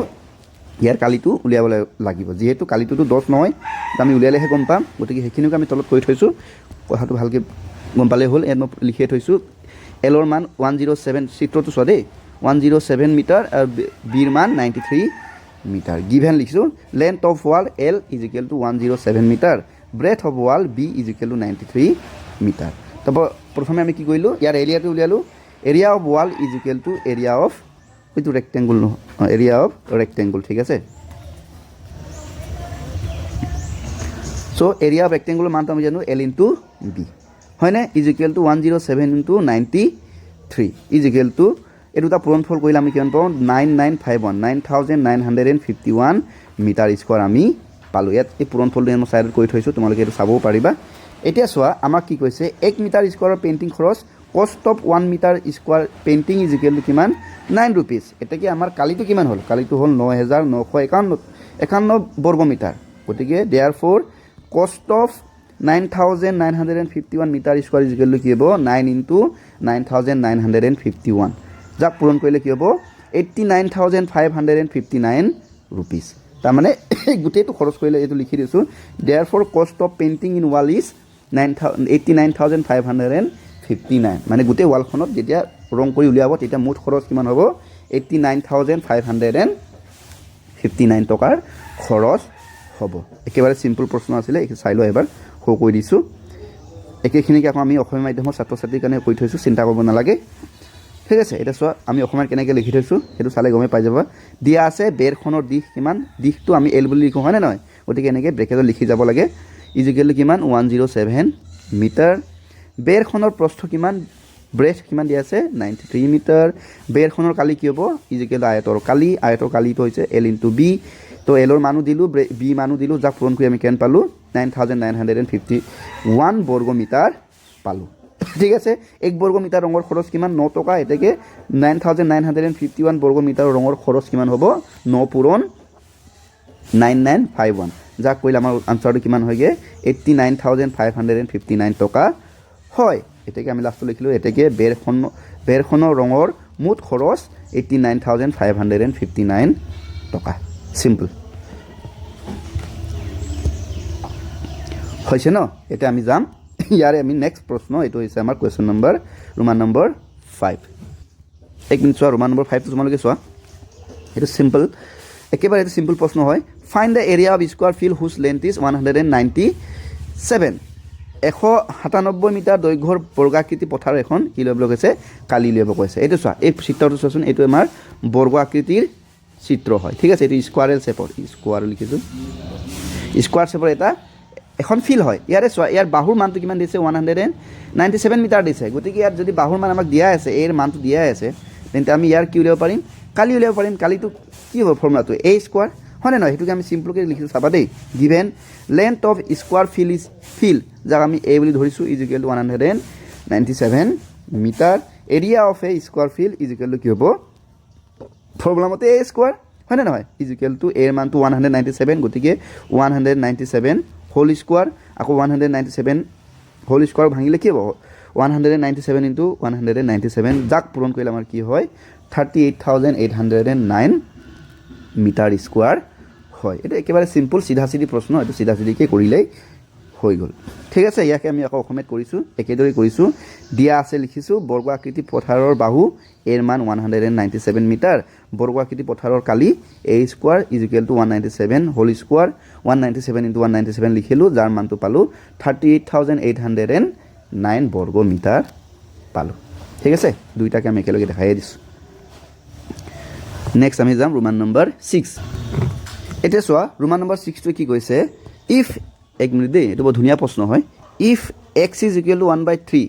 ইয়াৰ কালিটো উলিয়াব লাগিব যিহেতু কালিটোতো 10 নহয় আমি উলিয়ালেহে গম পাম গতিকে সেইখিনিকে আমি তলত কৈ থৈছোঁ কথাটো ভালকৈ গম পালে হ'ল ইয়াত মই লিখিয়ে থৈছোঁ এলৰ মান 107 চিত্ৰটো চোৱা দেই 107 মিটাৰ আৰু বিৰ মান 93 মিটাৰ গিভেন লিখিছোঁ length of wall L is equal to 107 metre breadth of wall B is equal to 93 metre তাৰপৰা প্ৰথমে আমি কি কৰিলোঁ ইয়াৰ এৰিয়াটো উলিয়ালোঁ area of wall is equal to area of এইটো ৰেক্টেংগুল নহয় এৰিয়া অফ ৰেক্টেংগুল ঠিক আছে চ' এৰিয়া অফ ৰেক্টেংগুলৰ মানটো আমি জানো এল ইনটু বি হয়নে is equal to 107 into 93 is equal two এই দুটা পূৰণফল কৰিলে আমি কিমান পাওঁ 9951 মিটাৰ স্কোৱাৰ আমি পালোঁ ইয়াত এই পূৰণফলটো মই চাইডত কৰি থৈছোঁ তোমালোকে এইটো চাবও পাৰিবা এতিয়া চোৱা আমাক কি কৈছে 1 মিটাৰ স্কোৱাৰৰ পেইণ্টিং খৰচ cost of 1 metre square painting is equal to কিমান 9 rupees এতিয়া কি আমাৰ কালিটো কিমান হ'ল কালিটো হ'ল 9951 বৰ্গ মিটাৰ গতিকে therefore cost of 9951 metre square is equal to কি হ'ব 9 ইনটু 9951 যাক পূৰণ কৰিলে কি হ'ব 89,559 ৰুপিজ তাৰমানে গোটেইটো খৰচ কৰিলে এইটো লিখি দিছোঁ therefore cost of painting in wall is 89,559 মানে গোটেই ৱালখনত যেতিয়া ৰং কৰি উলিয়াব তেতিয়া মুঠ খৰচ কিমান হ'ব 89,559 টকাৰ খৰচ হ'ব একেবাৰে চিম্পল প্ৰশ্ন আছিলে এইটো চাই লওঁ এবাৰ সৌ কৈ দিছোঁ একেখিনিকে আকৌ আমি অসমীয়া মাধ্যমৰ ছাত্ৰ ছাত্ৰীৰ কাৰণে কৈ থৈছোঁ চিন্তা কৰিব নালাগে ঠিক আছে এতিয়া চোৱা আমি অসমীয়াত কেনেকৈ লিখি থৈছোঁ সেইটো চালে গমেই পাই যাবা দিয়া আছে বেৰখনৰ দিশ কিমান দিশটো আমি এল বুলি লিখোঁ হয়নে নহয় গতিকে এনেকৈ ব্ৰেকেটত লিখি যাব লাগে ইজিকেলি কিমান 107 মিটাৰ বেৰখনৰ প্ৰস্থ কিমান ব্ৰেথ কিমান দিয়া আছে 93 মিটাৰ বেৰখনৰ কালি কি হ'ব ইজিকেল আয়তৰ কালিটো হৈছে এল ইনটু বি তো এলৰ মানো দিলোঁ বি মানো দিলোঁ যাক পূৰণ কৰি আমি কিমান পালোঁ 9,951 বৰ্গ মিটাৰ পালোঁ ঠিক আছে 1 বৰ্গ মিটাৰ ৰঙৰ খৰচ কিমান 9 টকা এতেকে 9,951 বৰ্গ মিটাৰ ৰঙৰ খৰচ কিমান হ'ব 9 পূৰণ 9951 যাক কৰিলে আমাৰ আনসাৰটো কিমান হয়গে 89,559 টকা হয় এতেকে আমি লাষ্টত লিখিলোঁ এতেকে বেৰখনৰ ৰঙৰ মুঠ খৰচ 89,559 টকা সিম্পল হৈছে ন এটা আমি যাম ইয়াৰে আমি নেক্সট প্ৰশ্ন এইটো হৈছে আমাৰ কোৱেশ্চন নম্বৰ ৰোমান নম্বৰ 5 এক মিনিট চোৱা ৰোমান নম্বৰ 5 তোমালোকে চোৱা এইটো সিম্পল একেবাৰে এটা সিম্পল প্ৰশ্ন হয় find the area of square field হুজ লেন্থ ইজ 197 197 মিটাৰ দৈৰ্ঘ্যৰ বৰ্গাকৃতি পথাৰ এখন কি ল'ব কৈছে কালি ল'ব কৈছে এইটো চোৱা এই চিত্ৰটো চোৱাচোন এইটো আমাৰ বৰ্গ আকৃতিৰ চিত্ৰ হয় ঠিক আছে এইটো স্কোৱাৰেল শেপৰ স্কোৱাৰ লিখিছোঁ স্কোৱাৰ শেপৰ এটা এখন ফিল্ড হয় ইয়াৰে চোৱা ইয়াৰ বাহুৰ মানটো কিমান দিছে 197 মিটাৰ দিছে গতিকে ইয়াত যদি বাহুৰ মান আমাক দিয়া আছে এৰ মানটো দিয়া আছে তেন্তে আমি ইয়াৰ কি উলিয়াব পাৰিম কালি উলিয়াব পাৰিম কালিটো কি হ'ব ফৰ্মুলাটো এ স্কোৱাৰ হয় নহয় সেইটোকে আমি সিম্পলকৈ লিখিছোঁ চাবা দেই given length of square field যাক আমি এ বুলি ধৰিছোঁ is equal to 197 metre area of a square field is equal to কি হ'ব ফৰ্মুলা মতে এ স্কোৱাৰ হয়নে নহয় ইজ ইকুৱেল টু এৰ মানটো 197 গতিকে 197 হোল স্কোৱাৰ আকৌ 197 হোল স্কোৱাৰ ভাঙিলে কি হ'ব 197 ইনটু 197 যাক পূৰণ কৰিলে আমাৰ কি হয় 38,809 মিটাৰ স্কোৱাৰ হয় এটা একেবাৰে সিম্পল সিধা সিধি প্ৰশ্ন এইটো সিধা সিধিকৈ কৰিলেই হৈ গ'ল ঠিক আছে ইয়াকে আমি আকৌ অসমীয়াত কৰিছোঁ একেদৰে কৰিছোঁ দিয়া আছে লিখিছোঁ বৰ্গ আকৃতি পথাৰৰ বাহু এৰ মান 197 মিটাৰ বৰ্গ আকৃতি পথাৰৰ কালি a square is equal to 197 whole square 197 into 197 লিখিলোঁ যাৰ মানটো পালোঁ 38,809 বৰ্গ মিটাৰ পালোঁ ঠিক আছে দুইটাকে আমি একেলগে দেখাই দিছোঁ নেক্সট আমি যাম ৰোমান নম্বৰ 6 এতিয়া চোৱা ৰোমান নম্বৰ 6টোৱে কি কৈছে ইফ এক মিনিট দেই এইটো বৰ ধুনীয়া প্ৰশ্ন হয় if x is equal to 1/3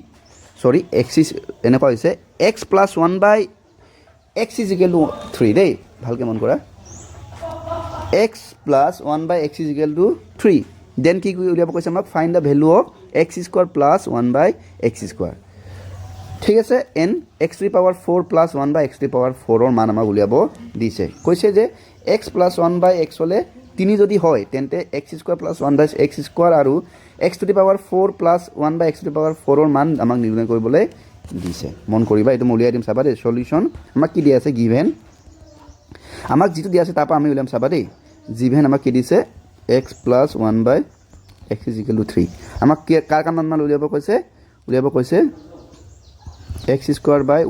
sorry x ইজ এনেকুৱা হৈছে x plus 1/x is equal to 3 দেই ভালকৈ মন কৰা x plus 1/x is equal to 3 then কি উলিয়াব কৈছে আমাক find the value of x square plus 1/x square ঠিক আছে and x to the power 4 plus 1/x to the power 4ৰ মান আমাক উলিয়াব দিছে কৈছে যে এক্স প্লাছ 1/x হ'লে 3 যদি হয় তেন্তে x square plus 1/x square আৰু x to the power 4 plus 1/x to the power 4ৰ মান আমাক নিৰ্ণয় কৰিবলৈ দিছে মন কৰিবা এইটো মই উলিয়াই দিম চাবা দেই সলিউশ্যন আমাক কি দিয়া আছে গিভেন আমাক যিটো দিয়া আছে তাৰপৰা আমি উলিয়াম চাবা দেই গিভেন আমাক কি দিছে x plus 1/x is equal to 3 আমাক কাৰ মান উলিয়াব কৈছে x square by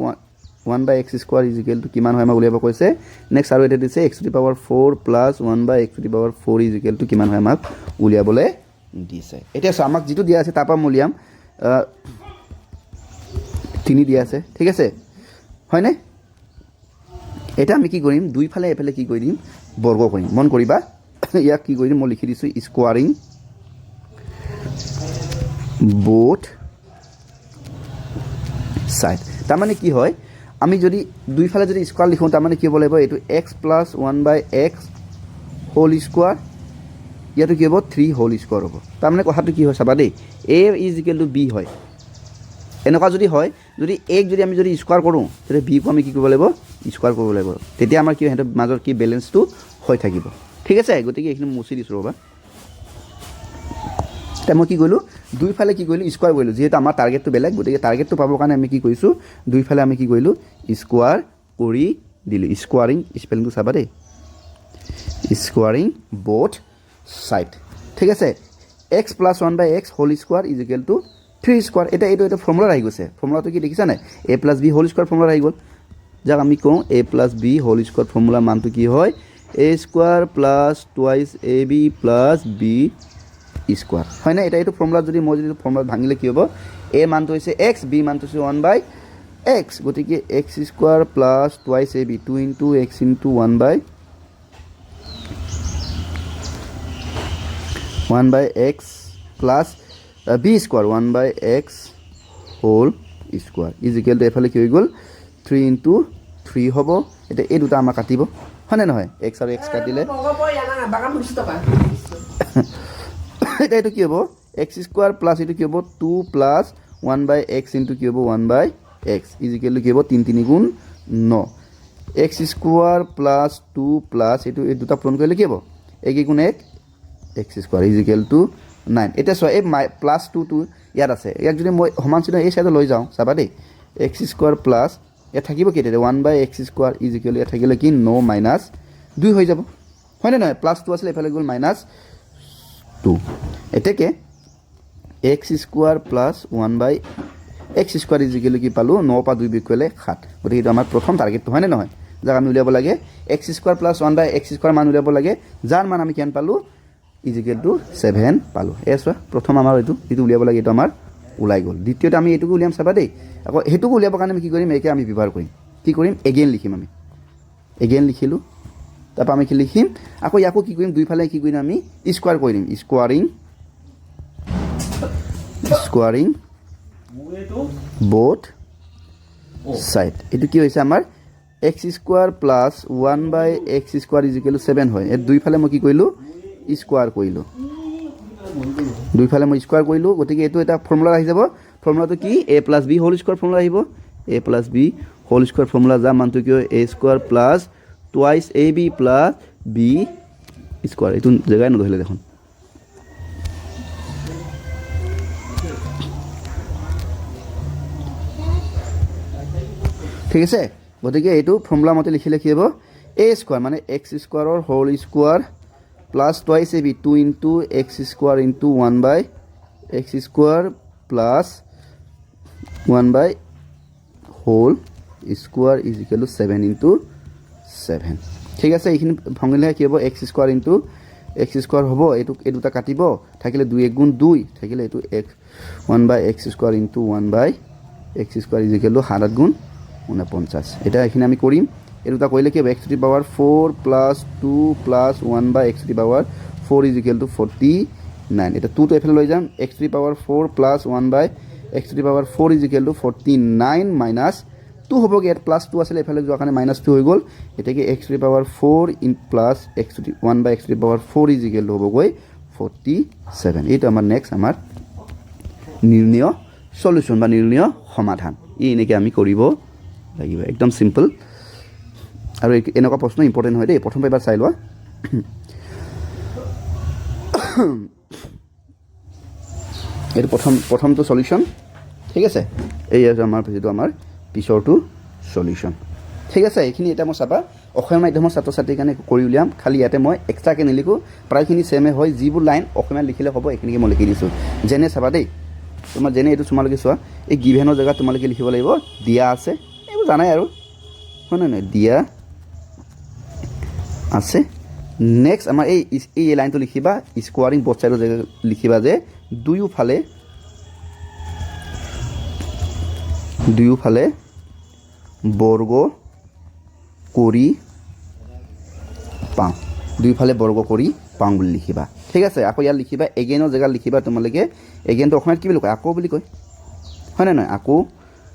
1/x square is equal to কিমান হয় আমাক উলিয়াব কৈছে নেক্সট আৰু এটা দিছে x to the power 4 plus 1/x to the power 4 is equal to কিমান হয় আমাক উলিয়াবলৈ দিছে এতিয়া চোৱা আমাক যিটো দিয়া আছে তাৰপৰা মই উলিয়াম 3 দিয়া আছে ঠিক আছে হয়নে এটা আমি কি কৰিম দুইফালে এফালে কি কৰি দিম বৰ্গ কৰিম মন কৰিবা ইয়াক কি কৰি দিম মই লিখি দিছোঁ স্কোৱাৰিং বোথ সাইড তাৰমানে কি হয় আমি যদি দুইফালে যদি স্কোৱাৰ লিখোঁ তাৰমানে কি হ'ব লাগিব এইটো x plus 1/x whole square ইয়াতো কি হ'ব 3 হোল স্কোৱাৰ হ'ব তাৰমানে কথাটো কি হয় চাবা দেই এ ইজ ইকুৱেল টু বি হয় এনেকুৱা যদি হয় যদি এক যদি আমি যদি স্কোৱাৰ কৰোঁ তেতিয়া বিকো আমি কি কৰিব লাগিব স্কোৱাৰ কৰিব লাগিব তেতিয়া আমাৰ কি সিহঁতৰ মাজৰ কি বেলেঞ্চটো হৈ থাকিব ঠিক আছে গতিকে এইখিনি মুচি দিছোঁ ৰ'বা এতিয়া মই কি কৰিলোঁ দুইফালে কি কৰিলোঁ স্কোৱাৰ কৰিলোঁ যিহেতু আমাৰ টাৰ্গেটটো বেলেগ গতিকে টাৰ্গেটটো পাবৰ কাৰণে আমি কি কৰিছোঁ দুইফালে আমি কি কৰিলোঁ স্কোৱাৰ কৰি দিলোঁ স্কোৱাৰিং স্পেলিংটো চাবা দেই স্কোৱাৰিং বোথ ছাইড ঠিক আছে x plus 1/x whole square is equal to 3 square এতিয়া এইটো ফৰ্মুলাত আহি গৈছে ফৰ্মুলাটো কি দেখিছা নাই a plus b whole square ফৰ্মুলাত আহি গ'ল যাক আমি কওঁ a plus b whole square ফৰ্মুলাৰ মানটো কি হয় a square plus twice ab plus b square হয়নে এতিয়া এইটো ফৰ্মুলাত যদি মই যদি ফৰ্মুলাত ভাঙিলে কি হ'ব a মানটো হৈছে x b মানটো হৈছে 1/x গতিকে x square plus twice ab 2 into x into 1/x plus b square 1/x whole square is equal to এফালে কি হৈ গ'ল 3 into 3 হ'ব এতিয়া এই দুটা আমাৰ কাটিব হয়নে নহয় x আৰু x কাটিলে এতিয়া এইটো কি হ'ব x স্কোৱাৰ প্লাছ এইটো কি হ'ব 2 প্লাছ 1/x ইনটু কি হ'ব 1/x ইজ ইকুৱেল টু কি হ'ব 3 3 গুণ 9 x স্কোৱাৰ প্লাছ 2 প্লাছ এইটো এই দুটা পূৰণ কৰিলে কি হ'ব 1 গুণ 1 x square is equal two 9 এতিয়া চোৱা এই প্লাছ 2টো ইয়াত আছে ইয়াক যদি মই সমান চিহ্ন এই চাইডে লৈ যাওঁ চাবা দেই x স্কোৱাৰ প্লাছ ইয়াত থাকিব কি তেতিয়া 1/x স্কোৱাৰ ইজ ইকুৱেল ইয়াত থাকিলে কি 9 মাইনাছ 2 হৈ যাব হয়নে নহয় প্লাছ 2 আছিলে এফালে গ'ল মাইনাছ 2 এতেকে x square plus 1/x square is equal কি পালোঁ 9 পৰা 2 বিয়োগ কৰিলে 7 গতিকে এইটো আমাৰ প্ৰথম টাৰ্গেটটো হয়নে নহয় যাক আমি উলিয়াব লাগে x square plus 1/x square মান উলিয়াব লাগে যাৰ মান আমি কিমান পালোঁ ইজ ইকুৱেল টু 7 পালোঁ চোৱা প্ৰথম আমাৰ এইটো উলিয়াব লাগে এইটো আমাৰ ওলাই গ'ল দ্বিতীয়তে আমি এইটোকো উলিয়াম চাবা দেই আকৌ সেইটোকো উলিয়াবৰ কাৰণে আমি কি কৰিম একে আমি ব্যৱহাৰ কৰিম কি কৰিম এগেইন লিখিম আমি এগেইন লিখিলোঁ তাৰপৰা আমি কি লিখিম আকৌ ইয়াকো কি কৰিম দুইফালে কি কৰিম আমি স্কোৱাৰ কৰি দিম স্কোৱাৰিং বোথ ছাইড এইটো কি হৈছে আমাৰ x square plus 1/x square is equal to 7 হয় এই দুইফালে মই কি কৰিলোঁ স্কোৱাৰ কৰিলোঁ দুইফালে মই স্কোৱাৰ কৰিলোঁ গতিকে এইটো এটা ফৰ্মুলা আহি যাব ফৰ্মুলাটো কি a plus b whole square formula আহিব a plus b whole square formula যাৰ মানটো কি হয় a square plus twice ab plus b square এইটো জেগাই নধৰিলে দেখোন ঠিক আছে গতিকে এইটো ফৰ্মুলা মতে লিখিলে কি হ'ব a স্কোৱাৰ মানে x স্কোৱাৰৰ whole square plus twice ab 2 into x square into 1/x square plus 1 whole square is equal to 7 into 7 ঠিক আছে এইখিনি ভাঙিলে কি হ'ব x square into x square হ'ব এইটো এই দুটা কাটিব থাকিলে 2 1 গুণ 2 থাকিলে এইটো x 1/x square into 1/x square is equal to 7 গুণ 49 এটা এইখিনি আমি কৰিম এই দুটা কৰিলে কি হ'ব x two the power 4 plus 2 plus 1/x to the power 4 is equal two 49 এটা 2 টো এফালে লৈ যাম x two the power 4 plus 1/x to the power 4 is equal two 49 minus 2 হ'ব কি ইয়াত প্লাছ 2 আছিলে এফালে যোৱাৰ কাৰণে মাইনাছ 2 হৈ গ'ল এতিয়া কি x two the power 4 in plus x to the 1/x to the power 4 is equal two হ'বগৈ 47 এইটো আমাৰ নেক্সট আমাৰ নিৰ্ণয় সলিউশ্যন বা নিৰ্ণয় সমাধান এই এনেকৈ আমি কৰিব লাগিব একদম সিম্পল আৰু এনেকুৱা প্ৰশ্ন ইম্পৰ্টেণ্ট হয় দেই প্ৰথম এবাৰ চাই লোৱা এইটো প্ৰথমটো সলিউশ্যন ঠিক আছে এই আমাৰ যিটো আমাৰ পিছৰটো সলিউশ্যন ঠিক আছে এইখিনি এটা মই চাবা অসমীয়া মাধ্যমৰ ছাত্ৰ ছাত্ৰীৰ কাৰণে কৰি উলিয়াম খালি ইয়াতে মই এক্সট্ৰাকৈ নিলিখোঁ প্ৰায়খিনি ছেমে হয় যিবোৰ লাইন অসমীয়া লিখিলে হ'ব এইখিনিকে মই লিখি দিছোঁ যেনে চাবা দেই তোমাৰ যেনে এইটো তোমালোকে চোৱা এই গিভেনৰ জেগাত তোমালোকে লিখিব লাগিব দিয়া আছে এইবোৰ জানাই আৰু হয় নহয় দিয়া আছে নেক্সট আমাৰ এই লাইনটো লিখিবা স্কোৱাৰিং বোথ ছাইডৰ জেগাত লিখিবা যে দুয়োফালে বৰ্গ কৰি পাওঁ দুয়োফালে বৰ্গ কৰি পাওঁ বুলি লিখিবা ঠিক আছে আকৌ ইয়াত লিখিবা এগেইনৰ জেগাত লিখিবা তোমালোকে এগেইনটো অসমীয়াত কি বুলি কয় আকৌ বুলি কয় হয়নে নহয় আকৌ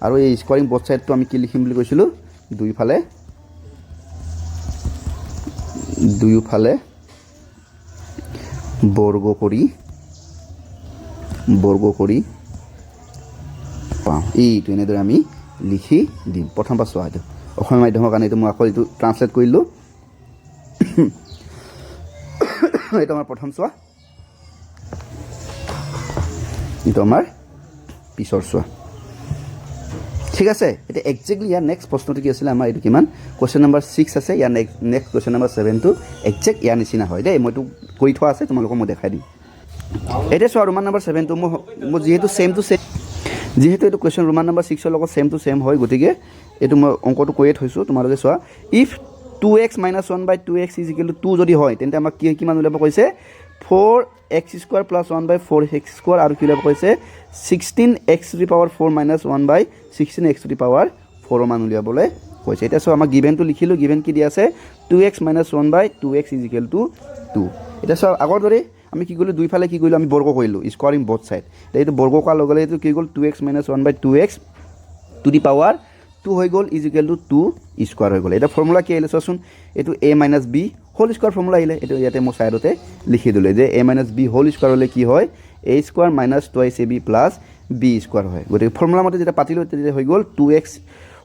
আৰু এই স্কোৱাৰিং বোথ ছাইডটো আমি কি লিখিম বুলি কৈছিলোঁ দুয়োফালে বৰ্গ কৰি পাওঁ এইটো এনেদৰে আমি লিখি দিম প্ৰথম পৰা চোৱা এইটো অসমীয়া মাধ্যমৰ কাৰণে এইটো মই আকৌ এইটো ট্ৰান্সলেট কৰিলোঁ এইটো আমাৰ প্ৰথম চোৱা এইটো আমাৰ পিছৰ চোৱা ঠিক আছে এটা এক্সাক্টলি ইয়াৰ নেক্সট প্ৰশ্নটো কি আছিল আমাৰ এইটো কিমান কোৱেশ্চন নম্বৰ 6 আছে ইয়াৰ নেক্সট কোৱেশ্চন নম্বৰ 7 টো এক্সাক্ট ইয়াৰ নিচিনা হয় দেই মইতো কৈ থোৱা আছে তোমালোকক মই দেখাই দিম এটা চোৱা ৰোমান নম্বৰ 7 টো মই যেহেতু সেম টু সেম যেহেতু এইটো কোৱেশ্চন ৰোমান নম্বৰ 6 ৰ লগত সেম টু সেম হয় গতিকে এইটো মই অংকটো কৈয়ে থৈছো তোমালোকে চোৱা ইফ 2x - 1/2x = 2 যদি হয় তেন্তে আমাক কিমান উলিয়াব কৈছে 4x² + 1/4x² আৰু কি উলিয়াব কৈছে 16x⁴ - 1/16x⁴ মান উলিয়াবলৈ কৈছে এটা সো আমাক গিভেনটো লিখিলো গিভেন কি দি আছে 2x - 1/2x = 2 এটা সো আগৰ দৰে আমি কি কৰিলো দুই ফালে কি কৰিলো আমি বৰ্গ কৰিলো স্কোয়াৰিং বোথ সাইড এইটো বৰ্গ কৰাৰ লগে লগে এইটো কি গল 2x - 1/2x two the power 2 হৈ গল = 2 স্কয়াৰ হৈ গল এটা ফৰ্মুলা কি আহিলে চোৱাচোন এইটো a - b whole square formula আহিলে এইটো ইয়াতে মই সাইডতে লিখি দিলে যে a - b হোল স্কয়াৰ হলে কি হয় a² - 2ab + b স্কয়াৰ হয় গতিকে ফৰ্মুলা মতে যেটা পাতিলো তেতিয়া হৈ গল 2x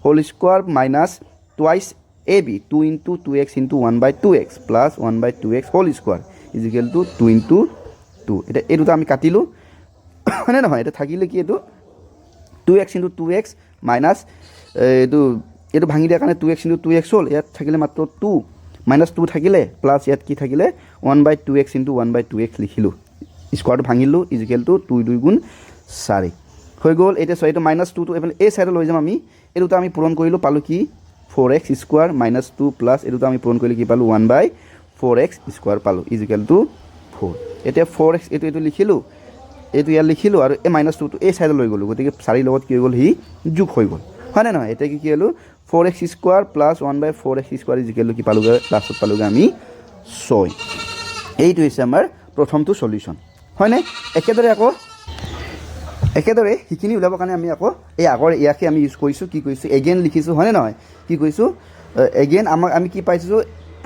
whole square - twice ab 2 * 2x * 1/2x + 1/2x whole square = 2 * 2 এটা এই দুটা আমি কাটিলো মানে নহয় এটা থাকিলে কি এটো 2x * 2x মাইনাস এইটো ভাঙি দিয়া কাৰণে 2x * 2x হ'ল ইয়াত থাকিলে মাত্ৰ 2 -2 থাকিলে প্লাস ইয়াত কি থাকিলে 1/2x * 1/2x লিখিলো স্কয়াৰটো ভাঙিলো = 2 2 গুণ 4 হৈ গল এটা সো এটা -2 টো এফালে এই সাইডে লৈ যাম আমি এটোটা আমি পূৰণ কৰিলো পালো কি 4x² - 2 প্লাস এটোটা আমি পূৰণ কৰিলে কি পালো 1/4x² পালো = 4 এটা 4x এটো লিখিলো এইটো ইয়াত লিখিলো আৰু এই -2 টো এই সাইডে লৈ গলো গতিকে 4 লগত কি হৈ গল হি যোগ হৈ গল হয় না নহয় এটা কি হলো 4x² + 1/4x² কি পালোগে লাষ্টত পালোগে আমি 6 এইটো হৈছে আমাৰ প্ৰথমটো সলিউশন হয় না একেদৰে হিখিনি উলাবৰ কাৰণে আমি আকৌ এই আগৰ ইয়াকে আমি ইউজ কৰিছো কি কৰিছো এগেইন লিখিছো হয় না নহয় কি কৈছো এগেইন আমি কি পাইছো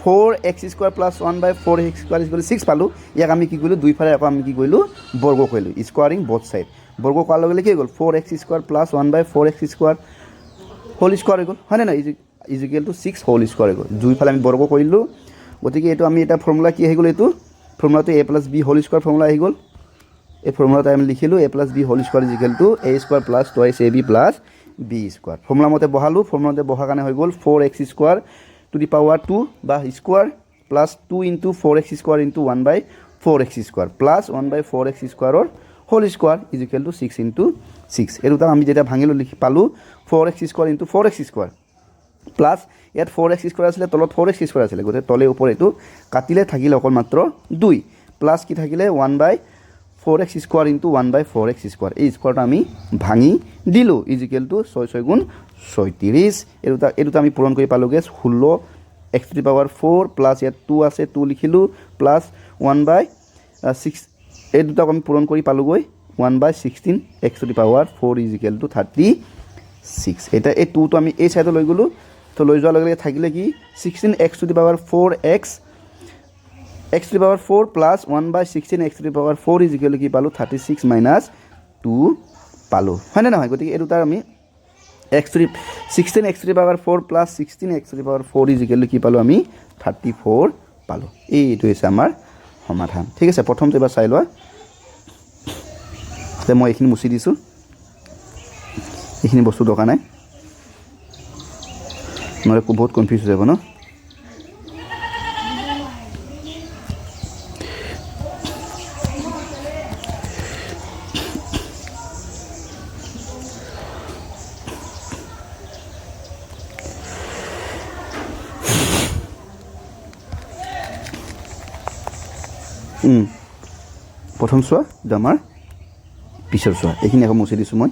4x² + 1/4x² = 6 পালো ইয়াক আমি কি কৰিলো দুই ফালে আকৌ আমি কি কৰিলো বৰ্গ কৰিলো স্কোয়াৰিং বোথ সাইড বৰ্গ কৰাৰ লগে লগে কি গল 4x² + 1/4x² হোল স্কয়াৰ হৈ গল হয় না = 6 হোল স্কয়াৰ হৈ গল দুই ফালে আমি বৰ্গ কৰিলো গতিকে এটো আমি এটা ফৰ্মুলা কি আহি গল এটো ফৰ্মুলাটো a + b whole square formula আহি গল এই ফৰ্মুলাটো আমি লিখিলো a + b whole square = a² + twice ab + b square formula মতে বহালো ফৰ্মুলাতে বহা কাৰণে হৈ গল 4x² to the power 2 বা square plus 2 * 4x² * 1/4x² plus 1/4x² ৰ হোল স্কয়াৰ = 6 * 6 এটোটা আমি যেটা ভাঙিলো লিখি পালো 4x² * 4x² প্লাস ইয়াত 4x² আছিল তলত 4x² আছিল গতে তলে ওপৰ এটো কাটিলে থাকিলে অকল মাত্ৰ 2 প্লাস কি থাকিলে 1/4x² * 1/4x² এই স্কয়াৰটো আমি ভাঙি দিলো = 6 6 গুণ 36 এটোটা আমি পূৰণ কৰি পালোগে 16x⁴ প্লাস ইয়াত 2 আছে 2 লিখিলো প্লাস 1/6 এই দুটা আমি পূৰণ কৰি পালোগৈ 1/16x⁴ = 36 এটা এই 2 টো আমি এই সাইডে লৈ গলো তো লৈ যোৱাৰ লগে লগে থাকিলে কি 16x⁴ x⁴ প্লাস 1/16x⁴ কি পালো 36 - 2 পালো হয় না নহয় গতিকে এই দুটা আমি 16x⁴ প্লাস 16x⁴ কি পালো আমি 34 পালো এইটো হৈছে আমাৰ সমাধান ঠিক আছে প্ৰথমটো এবাৰ চাই লোৱা তে মই এইখিনি মুছি দিছো এইখিনি বস্তু দৰকাৰ নাই নহলে বহুত কনফিউজ হৈ যাব ন প্ৰথম চোৱা আমাৰ পিছৰ চোৱা এইখিনি আকৌ মুছি দিছো মই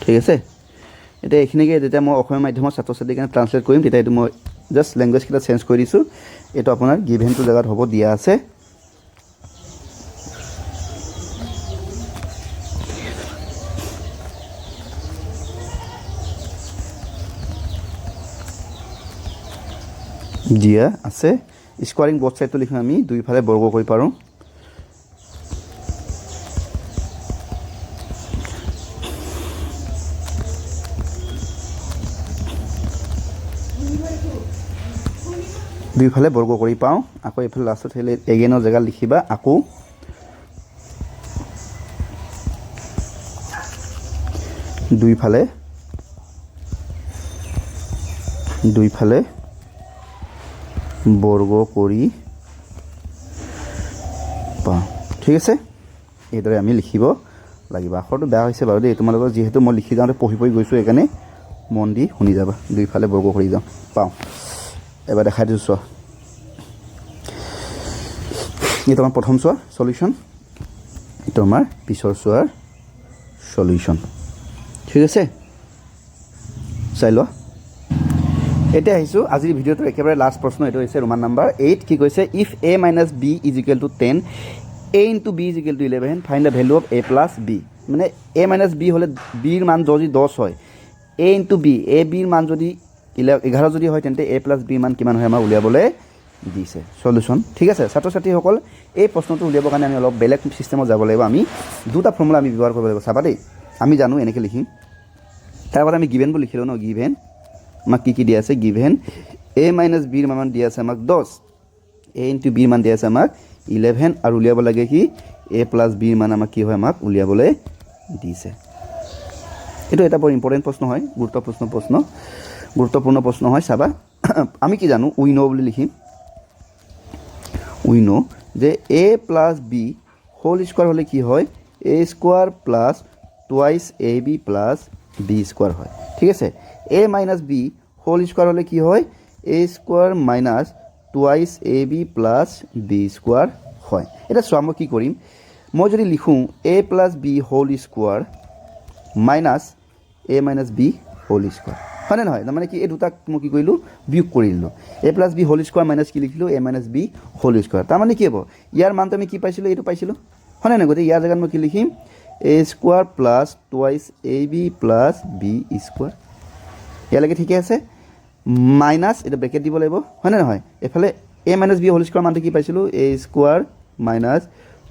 ঠিক আছে এটা এইখিনিকে যেতিয়া মই অসমীয়া মাধ্যমৰ ছাত্ৰ ছাত্ৰীৰ কাৰণে ট্ৰান্সলেট কৰিম তেতিয়া এইটো মই জাষ্ট ল্যাঙ্গুৱেজ কিটা চেঞ্জ কৰি দিছো এটা আপোনাৰ গিভেনটো জায়গাত হ'ব দিয়া আছে দিয়া আছে স্কোয়াৰিং বোথ সাইড তো লিখিম আমি দুই ফালে বৰ্গ কৰি পাৰো দুইফালে বৰ্গ কৰি পাওঁ আকৌ এইফালে লাষ্টত হেলে এগেইনৰ জেগাত লিখিবা আকৌ দুইফালে বৰ্গ কৰি পাওঁ ঠিক আছে এইদৰে আমি লিখিব লাগিব আখৰটো বেয়া হৈছে বাৰু দেই তোমালোকৰ যিহেতু মই লিখি যাওঁতে পঢ়ি গৈছোঁ সেইকাৰণে মন দি শুনি যাবা দুইফালে বৰ্গ কৰি যাওঁ পাওঁ এবাৰ দেখাই দিছোঁ চোৱা এইটো আমাৰ প্ৰথম চোৱা সলিউশ্যন এইটো আমাৰ পিছৰ চোৱাৰ সলিউশ্যন ঠিক আছে চাই লোৱা এতিয়া আহিছোঁ আজিৰ ভিডিঅ'টোৰ একেবাৰে লাষ্ট প্ৰশ্ন এইটো হৈছে ৰোমান নাম্বাৰ 8 কি কৈছে if a minus b is equal to 10 a into b is equal to 11 find the value of a plus b মানে a minus b হ'লে b ৰ মান যদি 10 হয় a into b a b ৰ মান যদি 11 যদি হয় তেন্তে a plus b ৰ মান কিমান হয় আমাৰ উলিয়াবলৈ দিছে সলিউশ্যন ঠিক আছে ছাত্ৰ ছাত্ৰীসকল এই প্ৰশ্নটো উলিয়াবৰ কাৰণে আমি অলপ বেলেগ চিষ্টেমত যাব লাগিব আমি দুটা ফৰ্মুলা আমি ব্যৱহাৰ কৰিব লাগিব চাবা দেই আমি জানো এনেকৈ লিখিম তাৰ আগতে আমি গিভেন বুলি লিখিলোঁ ন গিভেন আমাক কি দিয়া আছে গিভেন a minus b ৰ মান দিয়া আছে আমাক 10 a into b ৰ মান দিয়া আছে আমাক 11 আৰু উলিয়াব লাগে কি a plus b ৰ মান আমাক কি হয় আমাক উলিয়াবলৈ দিছে এইটো এটা বৰ ইম্পৰ্টেণ্ট প্ৰশ্ন হয় গুৰুত্বপূৰ্ণ প্ৰশ্ন হয় চাবা আমি কি জানো উই নো বুলি লিখিম উই নো যে a plus b whole square হলে কি হয় a square plus twice ab plus b square হয় ঠিক আছে a minus b whole square হলে কি হয় a square minus twice ab plus b square হয় এটা চোৱা মই কি কৰিম মই যদি লিখোঁ a plus b whole square minus a minus b whole square হয় নহয় তাৰমানে কি এই দুটাক মই কি কৰিলোঁ বিয়োগ কৰি দিলোঁ a plus b whole square minus কি লিখিলোঁ a minus b whole square তাৰমানে কি হ'ব ইয়াৰ মানটো আমি কি পাইছিলোঁ এইটো পাইছিলোঁ হয় নহয় গতিকে ইয়াৰ জেগাত মই কি লিখিম a square plus twice ab plus b square ইয়ালৈকে ঠিকে আছে মাইনাস এটা ব্ৰেকেট দিব লাগিব হয় নহয় এফালে a minus b whole square মানটো কি পাইছিলোঁ a square minus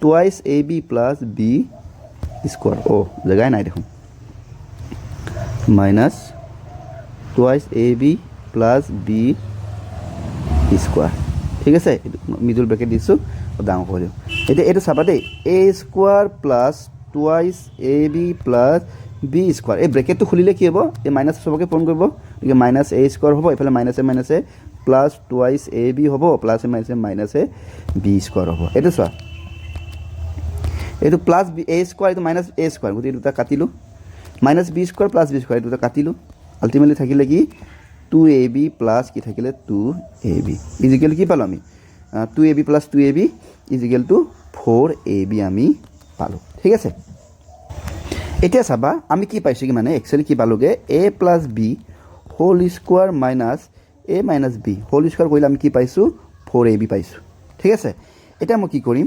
twice ab plus b square জেগাই নাই দেখোন minus twice ab plus b square ঠিক আছে মিডল ব্ৰেকেট দিছোঁ ডাঙৰ কৰি দিওঁ এতিয়া এইটো চাবা দেই a square plus twice ab plus b square এই ব্ৰেকেটটো খুলিলে কি হ'ব এই মাইনাছ সবকে পূৰণ কৰিব গতিকে মাইনাছ a স্কোয়ার হ'ব এইফালে মাইনাছে প্লাস টুয়াইস ab হ'ব প্লাস মাইনাছে b স্কোয়ার হ'ব এইটো চোৱা এইটো প্লাস a স্কোয়ার এইটো মাইনাস a স্কোয়ার গতিকে দুটা কাটিলোঁ minus b square plus b square দুটা কাটিলোঁ আলটিমেটলি থাকিলে কি 2ab প্লাস কি থাকিলে 2ab ইজিকেল কি পালোঁ আমি 2ab plus 2ab is equal two 4ab আমি পালোঁ ঠিক আছে এতিয়া চাবা আমি কি পাইছোঁ কি মানে একচুৱেলি কি পালোঁগৈ a plus b whole square minus a minus b whole square কৰিলে আমি কি পাইছোঁ 4ab পাইছোঁ ঠিক আছে এতিয়া মই কি কৰিম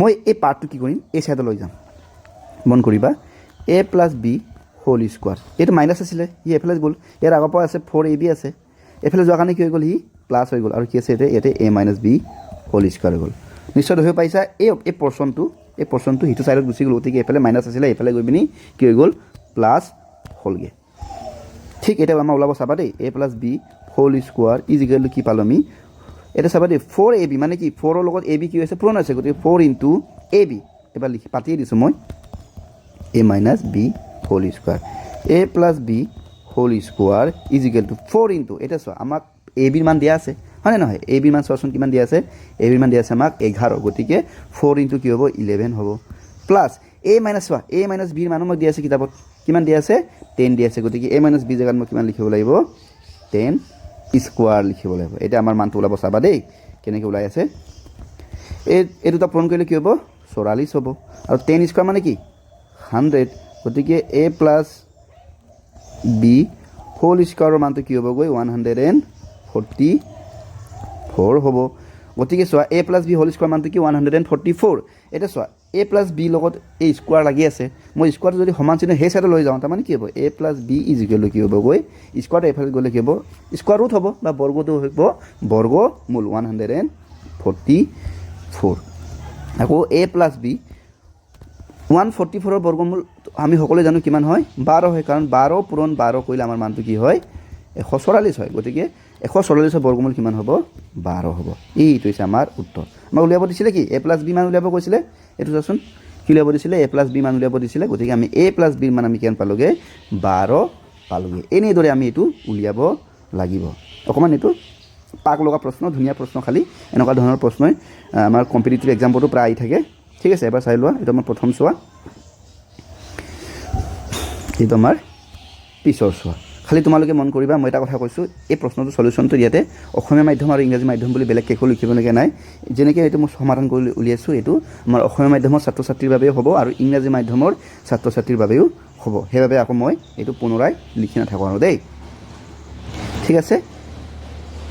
মই এই পাৰ্টটো কি কৰিম এই সাইডে লৈ যাম মন কৰিবা a plus b whole square এইটো মাইনাস আছিলে ই এফালে গ'ল ইয়াৰ আগৰ পৰা আছে 4ab আছে এফালে যোৱাৰ কাৰণে কি হৈ গ'ল সি প্লাছ হৈ গ'ল আৰু কি আছে ইয়াতে a minus b whole square হৈ গ'ল নিশ্চয় ধৰিব পাৰিছা এই পৰ্চনটো সিটো সাইডত গুচি গ'ল গতিকে এইফালে মাইনাছ আছিলে এইফালে গৈ পিনি কি হৈ গ'ল প্লাছ হ'লগৈ ঠিক এতিয়া আমাৰ ওলাব চাবা দেই a plus b whole square is equal কি পালোঁ আমি এটা চাবা দেই 4ab মানে কি 4ৰ লগত ab কি হৈছে পূৰণ হৈছে গতিকে 4 ইনটু ab এবাৰ লিখি পাতিয়ে দিছোঁ মই a minus b whole square a plus b whole square is equal to 4 into এটা চোৱা আমাক ab ৰ মান দিয়া আছে হয় নহয় ab ৰ মান চোৱাচোন কিমান দিয়া আছে ab ৰ মান দিয়া আছে আমাক 11 গতিকে 4 ইনটু কি হ'ব 11 হ'ব প্লাস a মাইনাস চোৱা a মাইনাস b ৰ মান মোক দিয়া আছে কিতাপত কিমান দিয়া আছে 10 দিয়া আছে গতিকে a মাইনাস b জেগাত মই কিমান লিখিব লাগিব 10 স্কোয়ার লিখিব লাগিব এটা আমাৰ মানটো ওলাব চাবা দেই কেনেকৈ ওলাই আছে এই দুটা পূৰণ কৰিলে কি হ'ব 44 হ'ব আৰু 10 স্কোয়াৰ মানে কি 100 গতিকে a প্লাস b হোল স্কোয়াৰৰ মানটো কি হ'বগৈ 144 হ'ব গতিকে চোৱা a plus b whole square মানটো কি 144 এটা চোৱা a প্লাস b লগত a স্কোয়াৰ লাগি আছে মই স্কোয়াৰটো যদি সমান চিহ্ন সেই সাইডে লৈ যাওঁ তাৰমানে কি হ'ব a প্লাস b ইজিকেল কি হ'বগৈ স্কোয়াৰটো এফালে গ'লে কি হ'ব স্কোয়াৰ ৰুট হ'ব বা বৰ্গটো হ'ব বৰ্গমূল 144 আকৌ a প্লাস b 144ৰ বৰ্গমূল আমি সকলোৱে জানো কিমান হয় 12 হয় কাৰণ 12 পূৰণ 12 কৰিলে আমাৰ মানটো কি হয় 144 হয় গতিকে 144 বৰ্গমূল কিমান হ'ব 12 হ'ব এইটো হৈছে আমাৰ উত্তৰ আমাক উলিয়াব দিছিলে কি a + b মান উলিয়াব কৈছিলে এইটো চাচোন কি উলিয়াব দিছিলে a + b মান উলিয়াব দিছিলে গতিকে আমি a + b মান আমি কিমান পালোগে 12 পালোগে এনেদৰে আমি এইটো উলিয়াব লাগিব অকমান এইটো পাক লগা প্ৰশ্ন ধুনীয়া প্ৰশ্ন খালি এনেকুৱা ধৰণৰ প্ৰশ্নই আমাৰ কম্পিটিটিভ এক্সামবোৰতো প্ৰায় আহি থাকে ঠিক আছে এবাৰ চাই লোৱা এইটো আমাৰ প্ৰথম চোৱা এইটো আমাৰ পিছৰ চোৱা খালি তোমালোকে মন কৰিবা মই এটা কথা কৈছোঁ এই প্ৰশ্নটো সলিউশনটো ইয়াতে অসমীয়া মাধ্যম আৰু ইংৰাজী মাধ্যম বুলি বেলেগ কেখো লিখিবলগীয়া নাই যেনেকৈ এইটো মই সমাধান কৰি উলিয়াইছোঁ এইটো আমাৰ অসমীয়া মাধ্যমৰ ছাত্ৰ ছাত্ৰীৰ বাবেও হ'ব আৰু ইংৰাজী মাধ্যমৰ ছাত্ৰ ছাত্ৰীৰ বাবেও হ'ব সেইবাবে আকৌ মই এইটো পুনৰাই লিখি নাথাকোঁ আৰু দেই ঠিক আছে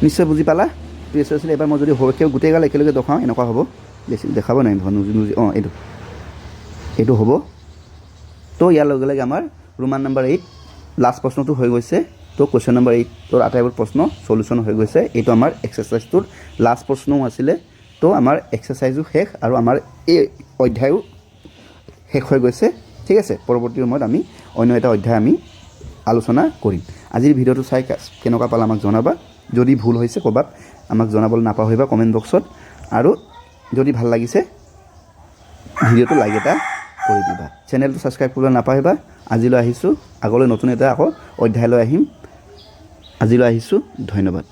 নিশ্চয় বুজি পালা প্ৰিয় আছিল এবাৰ মই যদি হৰকেও গোটেইগাল একেলগে দেখাওঁ এনেকুৱা হ'ব বেছি দেখাব নাই অঁ এইটো হ'ব তো ইয়াৰ লগে লগে আমাৰ ৰোমান নম্বৰ 8 লাষ্ট প্ৰশ্নটো হৈ গৈছে তো কোৱেশ্চন নম্বৰ 8 আটাইবোৰ প্ৰশ্ন সলিউশন হৈ গৈছে এইটো আমাৰ এক্সাৰসাইজটোৰ লাষ্ট প্ৰশ্নও আছিলে তো আমাৰ এক্সাৰসাইজো শেষ আৰু আমাৰ এই অধ্যায়ো শেষ হৈ গৈছে ঠিক আছে পৰৱৰ্তী সময়ত আমি অন্য এটা অধ্যায় আমি আলোচনা কৰিম আজিৰ ভিডিঅ'টো চাই কেনেকুৱা পালা আমাক জনাবা যদি ভুল হৈছে ক'বাত আমাক জনাবলৈ নাপাহৰিবা কমেণ্ট বক্সত আৰু যদি ভাল লাগিছে ভিডিঅ'টো লাইক এটা কৰি দিবা চেনেলটো সাবস্ক্ৰাইব কৰিবলৈ নাপাহৰিবা আজিলৈ আহিছোঁ আগলৈ নতুন এটা আকৌ অধ্যায়লৈ আহিম আজিলৈ আহিছোঁ ধন্যবাদ